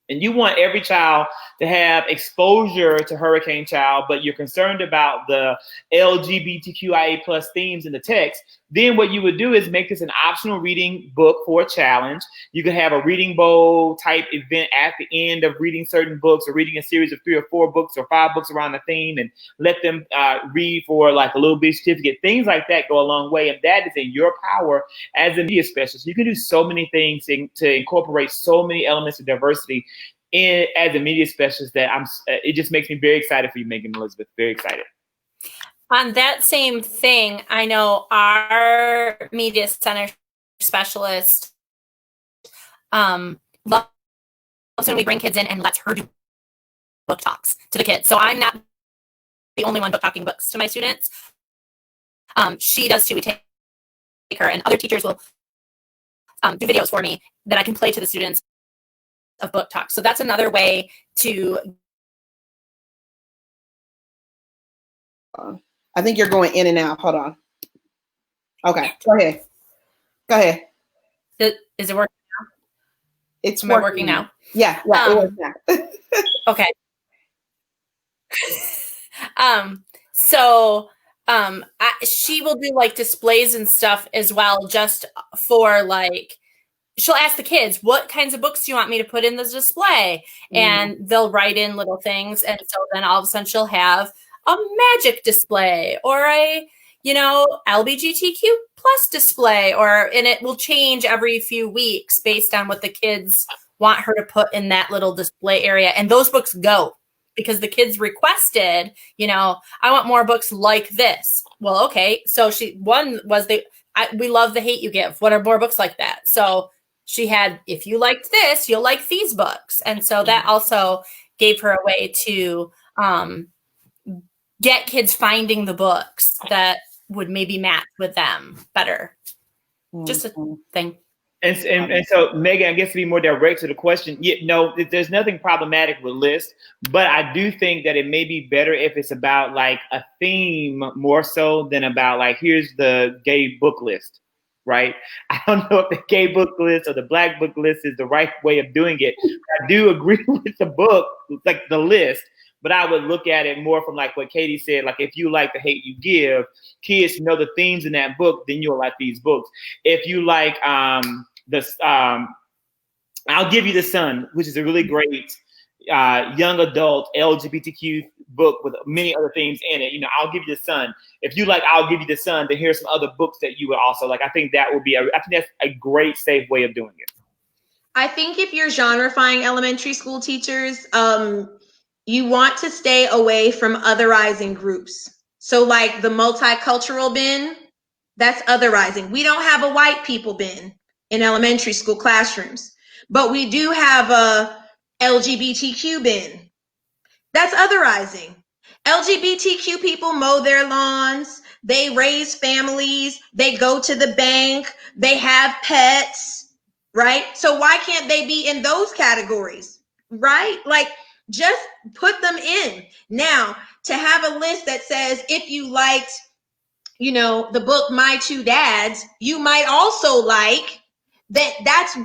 And you want every child to have exposure to Hurricane Child, but you're concerned about the LGBTQIA plus themes in the text, then what you would do is make this an optional reading book for a challenge. You could have a reading bowl type event at the end of reading certain books or reading a series of 3 or 4 books or 5 books around the theme and let them read for like a little bit certificate. Things like that go a long way. And that is in your power as a media specialist. You can do so many things to incorporate so many elements of diversity as a media specialist that it just makes me very excited for you, Megan Elizabeth. Very excited. On that same thing, I know our media center specialist loves when we bring kids in and lets her do book talks to the kids. So I'm not the only one book talking books to my students. She does too. We take her, and other teachers will do videos for me that I can play to the students of book talk. So that's another way to. I think you're going in and out. Hold on. Okay, go ahead. Go ahead. Is it working now? It's working now. Yeah, it works now. Okay. So she will do like displays and stuff as well, just for like. She'll ask the kids, what kinds of books do you want me to put in the display? And they'll write in little things. And so then all of a sudden she'll have a magic display or a, LGBTQ plus display, and it will change every few weeks based on what the kids want her to put in that little display area. And those books go. because the kids requested, you know, I want more books like this. Well, okay. So we love The Hate U Give. What are more books like that? So she had, if you liked this, you'll like these books. And so that also gave her a way to get kids finding the books that would maybe match with them better. Just a thing. And so, Megan, I guess to be more direct to the question, no, there's nothing problematic with lists, but I do think that it may be better if it's about like a theme more so than about like, here's the gay book list, right? I don't know if the gay book list or the black book list is the right way of doing it. I do agree with the book, like the list, but I would look at it more from like what Katie said, like if you like The Hate U Give, kids know the themes in that book, then you'll like these books. If you like I'll Give You the Sun, which is a really great young adult LGBTQ book with many other themes in it. You know, I'll Give You the Sun. If you like I'll Give You the Sun, then here's some other books that you would also like. I think that would be I think that's a great, safe way of doing it. I think if you're genrifying elementary school teachers, you want to stay away from otherizing groups. So like the multicultural bin, that's otherizing. We don't have a white people bin in elementary school classrooms, but we do have a LGBTQ bin. That's otherizing. LGBTQ people mow their lawns, they raise families, they go to the bank, they have pets, right? So why can't they be in those categories, right? Like, just put them in. Now, to have a list that says if you liked, you know, the book My Two Dads, you might also like that's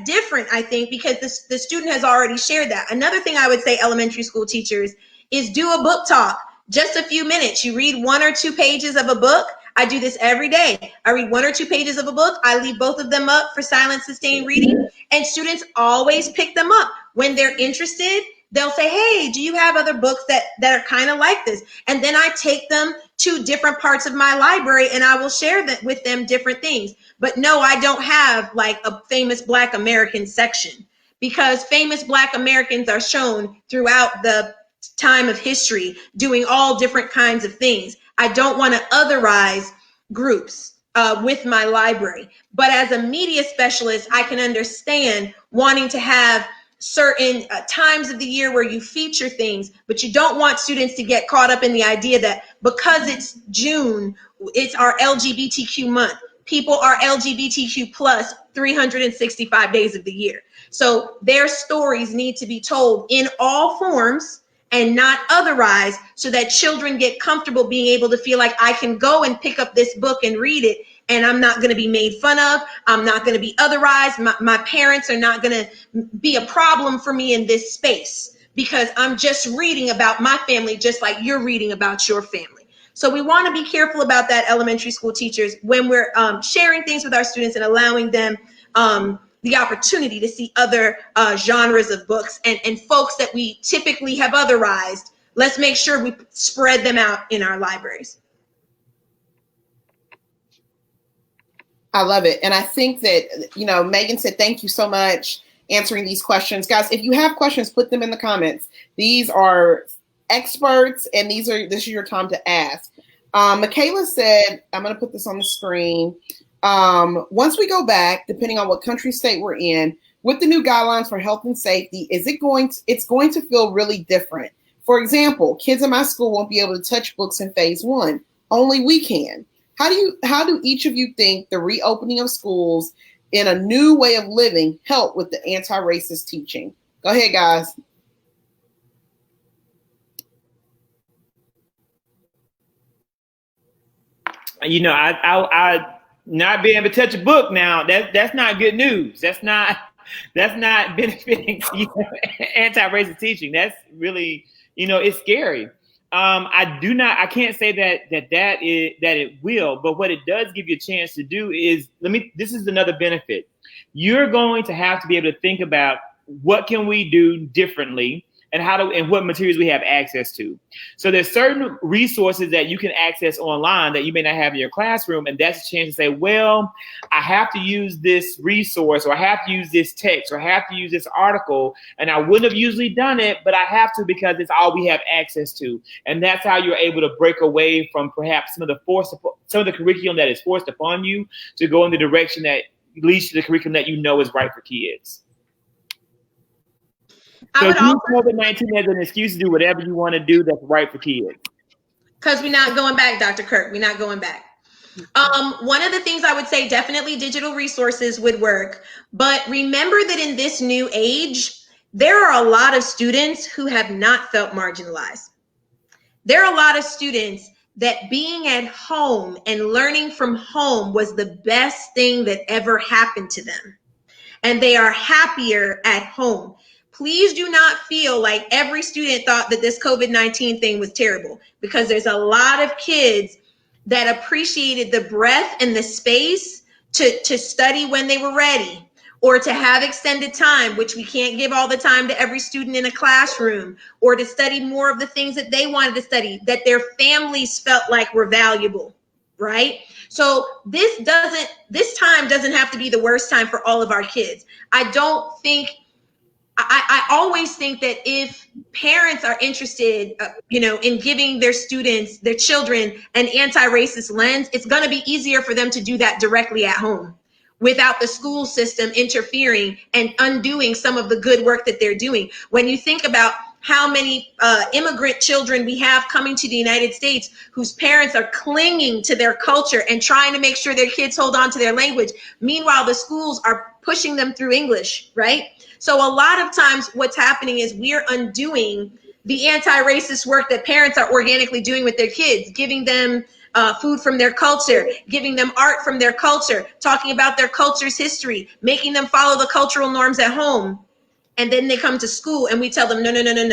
different, I think, because the student has already shared that. Another thing I would say, elementary school teachers, is do a book talk. Just a few minutes. You read 1 or 2 pages of a book. I do this every day. I read 1 or 2 pages of a book. I leave both of them up for silent sustained reading, and students always pick them up. When they're interested, they'll say, hey, do you have other books that are kind of like this? And then I take them to different parts of my library and I will share that with them different things. But no, I don't have like a famous Black American section, because famous Black Americans are shown throughout the time of history doing all different kinds of things. I don't want to otherize groups with my library. But as a media specialist, I can understand wanting to have certain times of the year where you feature things, but you don't want students to get caught up in the idea that because it's June, it's our LGBTQ month. People are LGBTQ plus 365 days of the year. So their stories need to be told in all forms and not otherized, so that children get comfortable being able to feel like I can go and pick up this book and read it, and I'm not going to be made fun of. I'm not going to be otherized. My parents are not going to be a problem for me in this space, because I'm just reading about my family just like you're reading about your family. So we want to be careful about that, elementary school teachers, when we're sharing things with our students and allowing them the opportunity to see other genres of books and folks that we typically have otherized. Let's make sure we spread them out in our libraries. I love it. And I think that, you know, Megan said, thank you so much answering these questions. Guys, if you have questions, put them in the comments. These are experts, and this is your time to ask. Michaela said, I'm going to put this on the screen. Once we go back, depending on what country, state we're in, with the new guidelines for health and safety, it's going to feel really different. For example, kids in my school won't be able to touch books in phase 1. Only we can. How do each of you think the reopening of schools in a new way of living help with the anti-racist teaching? Go ahead, guys. You know, I not being able to touch a book now, that's not good news. That's not benefiting anti-racist teaching. That's really, you know, it's scary. I can't say that it will, but what it does give you a chance to do is, this is another benefit. You're going to have to be able to think about what can we do differently and what materials we have access to. So there's certain resources that you can access online that you may not have in your classroom, and that's a chance to say, well, I have to use this resource, or I have to use this text, or I have to use this article, and I wouldn't have usually done it, but I have to because it's all we have access to. And that's how you're able to break away from perhaps some of the curriculum that is forced upon you to go in the direction that leads to the curriculum that you know is right for kids. So use COVID-19 as an excuse to do whatever you want to do that's right for kids. Because we're not going back, Dr. Kirk. We're not going back. One of the things I would say, definitely digital resources would work. But remember that in this new age, there are a lot of students who have not felt marginalized. There are a lot of students that being at home and learning from home was the best thing that ever happened to them. And they are happier at home. Please do not feel like every student thought that this COVID-19 thing was terrible, because there's a lot of kids that appreciated the breath and the space to study when they were ready, or to have extended time, which we can't give all the time to every student in a classroom, or to study more of the things that they wanted to study, that their families felt like were valuable, right? So this time doesn't have to be the worst time for all of our kids. I always think that if parents are interested, in giving their students, their children, an anti-racist lens, it's going to be easier for them to do that directly at home without the school system interfering and undoing some of the good work that they're doing. When you think about how many immigrant children we have coming to the United States whose parents are clinging to their culture and trying to make sure their kids hold on to their language. Meanwhile, the schools are pushing them through English, right? So a lot of times what's happening is we're undoing the anti-racist work that parents are organically doing with their kids, giving them food from their culture, giving them art from their culture, talking about their culture's history, making them follow the cultural norms at home. And then they come to school and we tell them, no,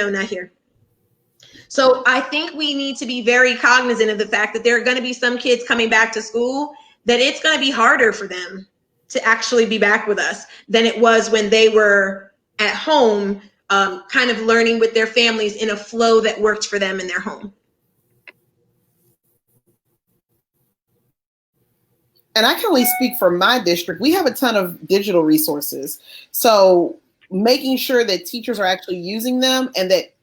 not here. So I think we need to be very cognizant of the fact that there are going to be some kids coming back to school that it's going to be harder for them to actually be back with us than it was when they were at home, kind of learning with their families in a flow that worked for them in their home. And I can only speak for my district. We have a ton of digital resources. So making sure that teachers are actually using them, and that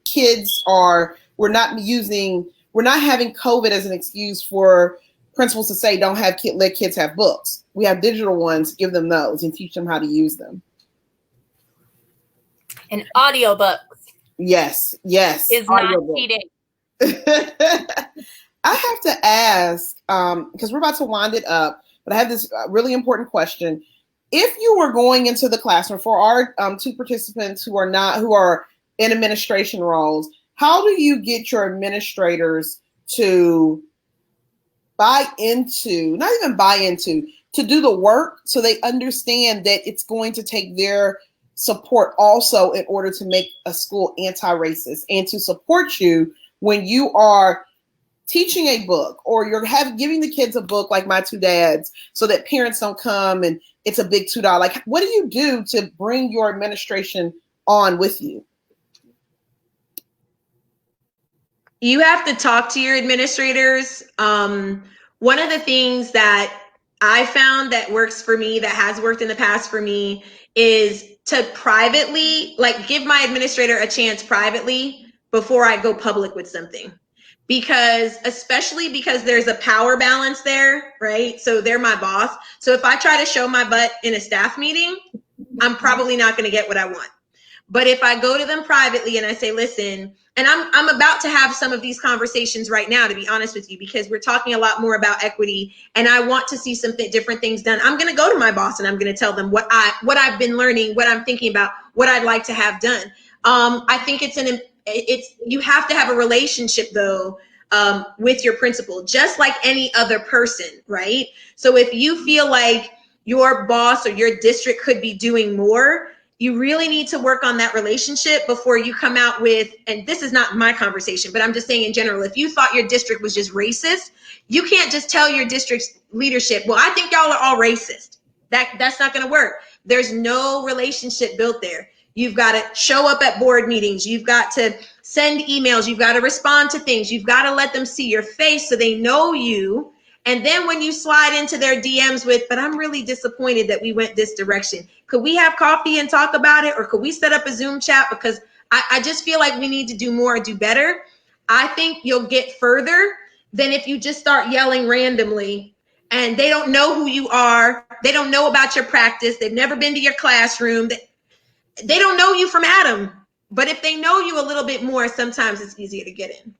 we're not having COVID as an excuse for principals to say, let kids have books. We have digital ones, give them those and teach them how to use them. And audiobooks. Yes. Is not cheating. I have to ask, because we're about to wind it up, but I have this really important question. If you were going into the classroom, for our two participants who are in administration roles, how do you get your administrators to to do the work so they understand that it's going to take their support also in order to make a school anti-racist, and to support you when you are teaching a book, or you're giving the kids a book like My Two Dads, so that parents don't come and it's a big $2. Like, what do you do to bring your administration on with you? You have to talk to your administrators. One of the things that I found that works for me, that has worked in the past for me, is to privately, give my administrator a chance privately before I go public with something. Especially because there's a power balance there, right? So they're my boss. So if I try to show my butt in a staff meeting, I'm probably not going to get what I want. But if I go to them privately and I say, listen, and I'm about to have some of these conversations right now, to be honest with you, because we're talking a lot more about equity and I want to see some different things done. I'm going to go to my boss and I'm going to tell them what I've been learning, what I'm thinking about, what I'd like to have done. I think you have to have a relationship though, with your principal, just like any other person, right? So if you feel like your boss or your district could be doing more, you really need to work on that relationship before you come out with, and this is not my conversation, but I'm just saying in general, if you thought your district was just racist, you can't just tell your district's leadership, well, I think y'all are all racist. That's not going to work. There's no relationship built there. You've got to show up at board meetings. You've got to send emails. You've got to respond to things. You've got to let them see your face so they know you. And then when you slide into their DMs with, but I'm really disappointed that we went this direction. Could we have coffee and talk about it? Or could we set up a Zoom chat? Because I just feel like we need to do more, do better. I think you'll get further than if you just start yelling randomly and they don't know who you are. They don't know about your practice. They've never been to your classroom. They don't know you from Adam. But if they know you a little bit more, sometimes it's easier to get in.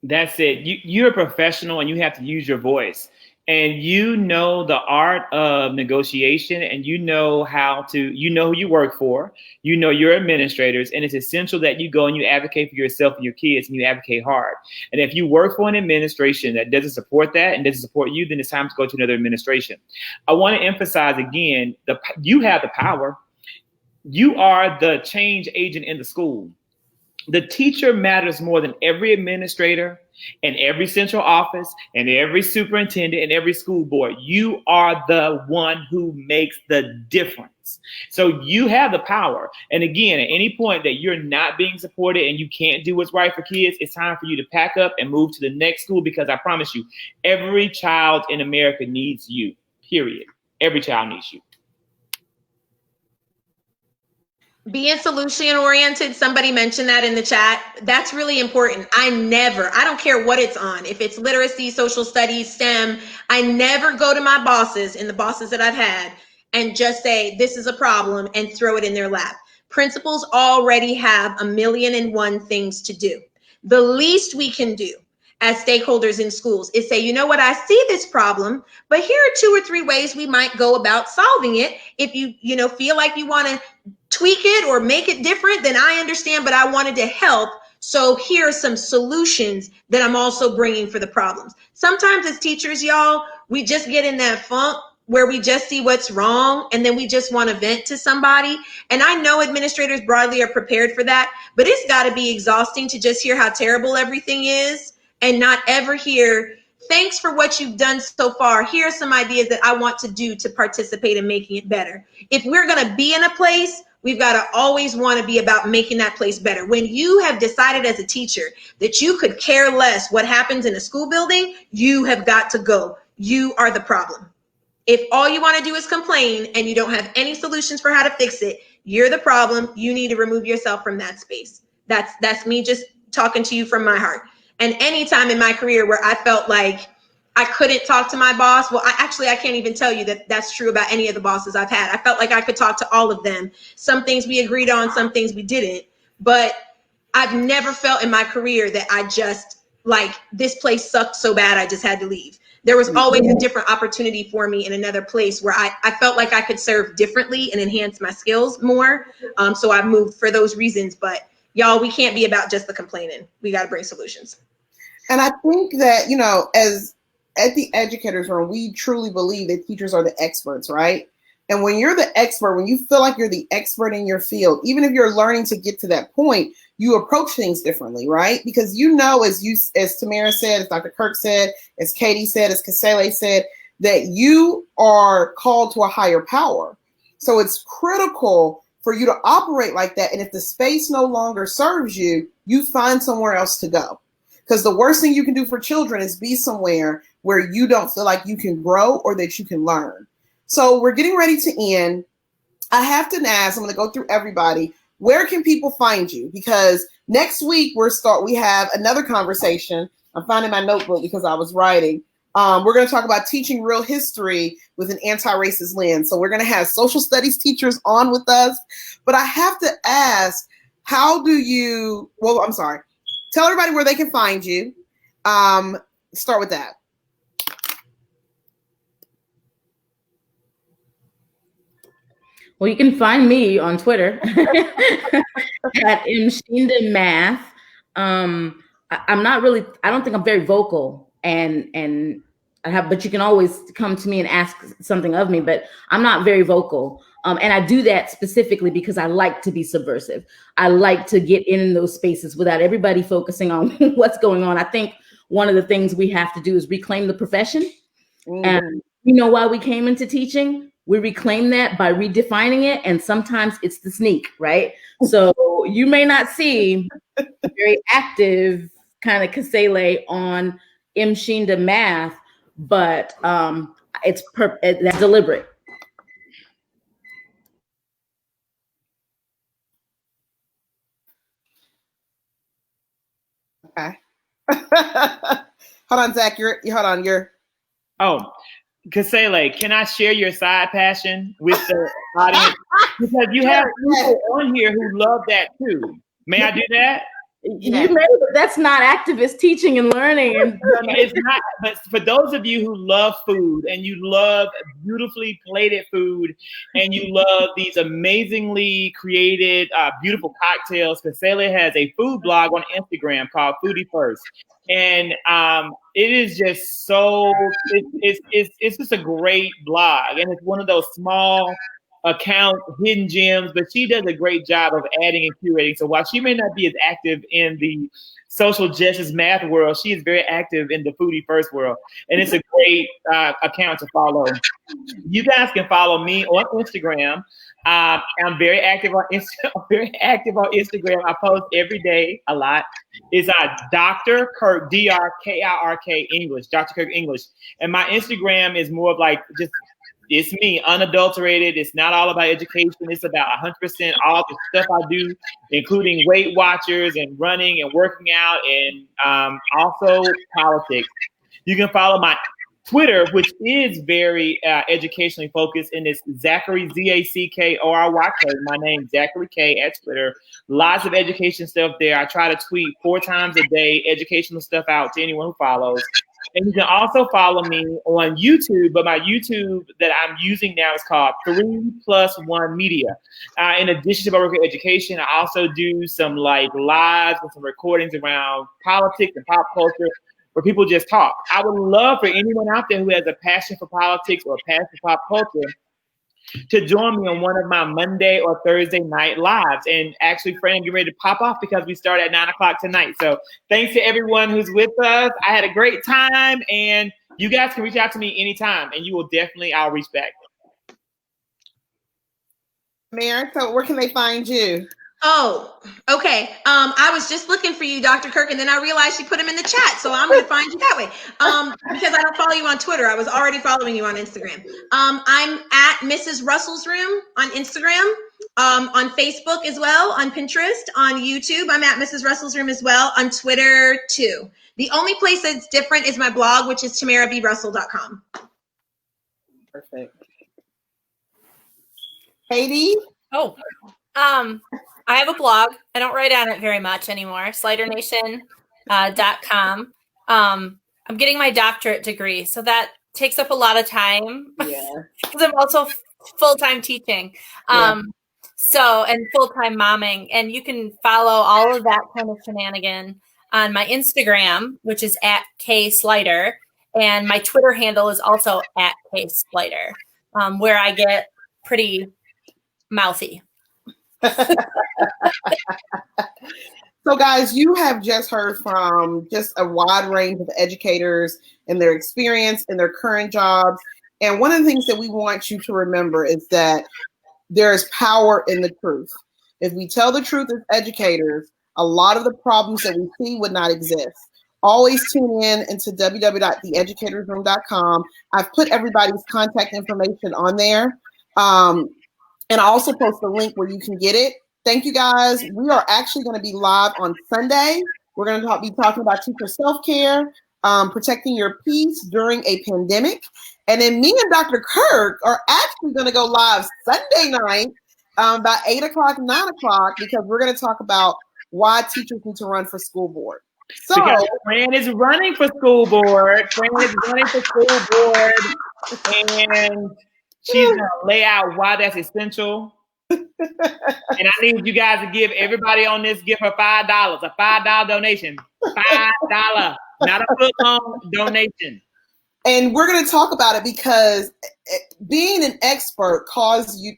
That's it. You're a professional and you have to use your voice. And you know the art of negotiation, and you know who you work for, you know your administrators, and it's essential that you go and you advocate for yourself and your kids, and you advocate hard. And if you work for an administration that doesn't support that and doesn't support you, then it's time to go to another administration. I want to emphasize again, you have the power. You are the change agent in the school. The teacher matters more than every administrator and every central office and every superintendent and every school board. You are the one who makes the difference. So you have the power. And again, at any point that you're not being supported and you can't do what's right for kids, it's time for you to pack up and move to the next school, because I promise you, every child in America needs you, period. Every child needs you. Being solution oriented, somebody mentioned that in the chat. That's really important. I don't care what it's on. If it's literacy, social studies, STEM, I never go to my bosses and the bosses that I've had and just say, this is a problem and throw it in their lap. Principals already have 1,000,001 things to do. The least we can do as stakeholders in schools is say, you know what, I see this problem, but here are 2 or 3 ways we might go about solving it. If you feel like you want to tweak it or make it different, then I understand, but I wanted to help. So here are some solutions that I'm also bringing for the problems. Sometimes as teachers, y'all, we just get in that funk where we just see what's wrong and then we just want to vent to somebody. And I know administrators broadly are prepared for that, but it's got to be exhausting to just hear how terrible everything is and not ever hear, thanks for what you've done so far. Here are some ideas that I want to do to participate in making it better. If we're going to be in a place, we've got to always want to be about making that place better. When you have decided as a teacher that you could care less what happens in a school building, you have got to go. You are the problem. If all you want to do is complain and you don't have any solutions for how to fix it, you're the problem. You need to remove yourself from that space. That's me just talking to you from my heart. And any time in my career where I felt like I couldn't talk to my boss, well, I can't even tell you that that's true about any of the bosses I've had. I felt like I could talk to all of them. Some things we agreed on, some things we didn't. But I've never felt in my career that I just, like, this place sucked so bad I just had to leave. There was always a different opportunity for me in another place where I felt like I could serve differently and enhance my skills more. So I moved for those reasons. But y'all, we can't be about just the complaining. We got to bring solutions. And I think that, as at the Educators Room, we truly believe that teachers are the experts, right? And when you're the expert, when you feel like you're the expert in your field, even if you're learning to get to that point, you approach things differently, right? Because as Tamara said, as Dr. Kirk said, as Katie said, as Kasele said, that you are called to a higher power. So it's critical for you to operate like that. And if the space no longer serves you, you find somewhere else to go. Because the worst thing you can do for children is be somewhere where you don't feel like you can grow or that you can learn. So we're getting ready to end. I have to ask, I'm going to go through everybody. Where can people find you? Because next week we have another conversation. I'm finding my notebook because I was writing. We're going to talk about teaching real history with an anti-racist lens. So we're going to have social studies teachers on with us. But I have to ask, tell everybody where they can find you. Start with that. Well, you can find me on Twitter at mshinda math. I don't think I'm very vocal but you can always come to me and ask something of me, but I'm not very vocal. And I do that specifically because I like to be subversive. I like to get in those spaces without everybody focusing on what's going on. I think one of the things we have to do is reclaim the profession. And you know why we came into teaching? we reclaim that by redefining it. And sometimes it's the sneak, right? So you may not see a very active kind of Kasele on Mshinda math, but that's deliberate. Okay. Hold on, Zach. You're. Oh, Kasele, can I share your side passion with the audience? Because you have people on here who love that too. May I do that? You may, but that's not activist teaching and learning. And it's not. But for those of you who love food and you love beautifully plated food and you love these amazingly created, beautiful cocktails, Kasele has a food blog on Instagram called Foodie First, and it is just so. It's just a great blog, and it's one of those small account hidden gems, but she does a great job of adding and curating. So while she may not be as active in the social justice math world, she is very active in the Foodie First world, and it's a great account to follow. You guys can follow me on Instagram. I'm very active on Instagram. I post every day a lot. It's Dr. Kirk, DRKIRK English, Dr. Kirk English, and my Instagram is more of like just. It's me, unadulterated. It's not all about education. It's about 100% all the stuff I do, including Weight Watchers and running and working out, and also politics. You can follow my Twitter, which is very educationally focused, and it's Zachary, ZACKORYK. My name, Zachary K at Twitter. Lots of education stuff there. I try to tweet 4 times a day, educational stuff out to anyone who follows. And you can also follow me on YouTube, but my YouTube that I'm using now is called 3+1 Media. In addition to my work in education, I also do some like lives and some recordings around politics and pop culture where people just talk. I would love for anyone out there who has a passion for politics or a passion for pop culture to join me on one of my Monday or Thursday night lives. And actually, Fran, I'm getting ready to pop off because we start at 9 o'clock tonight. So thanks to everyone who's with us. I had a great time, and you guys can reach out to me anytime, and I'll reach back. Mary, so where can they find you? Oh, okay. I was just looking for you, Dr. Kirk, and then I realized she put him in the chat, so I'm going to find you that way. Because I don't follow you on Twitter. I was already following you on Instagram. I'm at Mrs. Russell's Room on Instagram, on Facebook as well, on Pinterest, on YouTube. I'm at Mrs. Russell's Room as well, on Twitter too. The only place that's different is my blog, which is TamaraBRussell.com. Perfect. Katie? Oh, I have a blog. I don't write on it very much anymore. SliderNation.com. I'm getting my doctorate degree, so that takes up a lot of time. Yeah. Because I'm also full-time teaching. And full-time momming. And you can follow all of that kind of shenanigan on my Instagram, which is at @KSlider. And my Twitter handle is also at @KSlider, where I get pretty mouthy. So guys, you have just heard from just a wide range of educators and their experience in their current jobs. And one of the things that we want you to remember is that there is power in the truth. If we tell the truth as educators, a lot of the problems that we see would not exist. Always tune in into www.theeducatorsroom.com. I've put everybody's contact information on there. And I also post a link where you can get it. Thank you, guys. We are actually going to be live on Sunday. We're going to be talking about teacher self-care, protecting your peace during a pandemic. And then me and Dr. Kirk are actually going to go live Sunday night by 8 o'clock, 9 o'clock, because we're going to talk about why teachers need to run for school board. So because Fran is running for school board. And she's going to lay out why that's essential. And I need you guys to give everybody on this, give her $5, a $5 donation. $5, not a foot long donation. And we're going to talk about it because being an expert calls you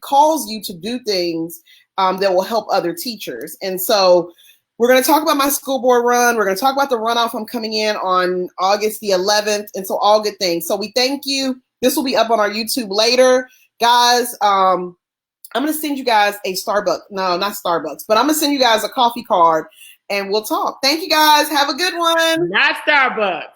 to do things that will help other teachers. And so we're going to talk about my school board run. We're going to talk about the runoff I'm coming in on August the 11th. And so all good things. So we thank you. This will be up on our YouTube later. Guys, I'm going to send you guys a Starbucks. No, not Starbucks, but I'm going to send you guys a coffee card and we'll talk. Thank you guys. Have a good one. Not Starbucks.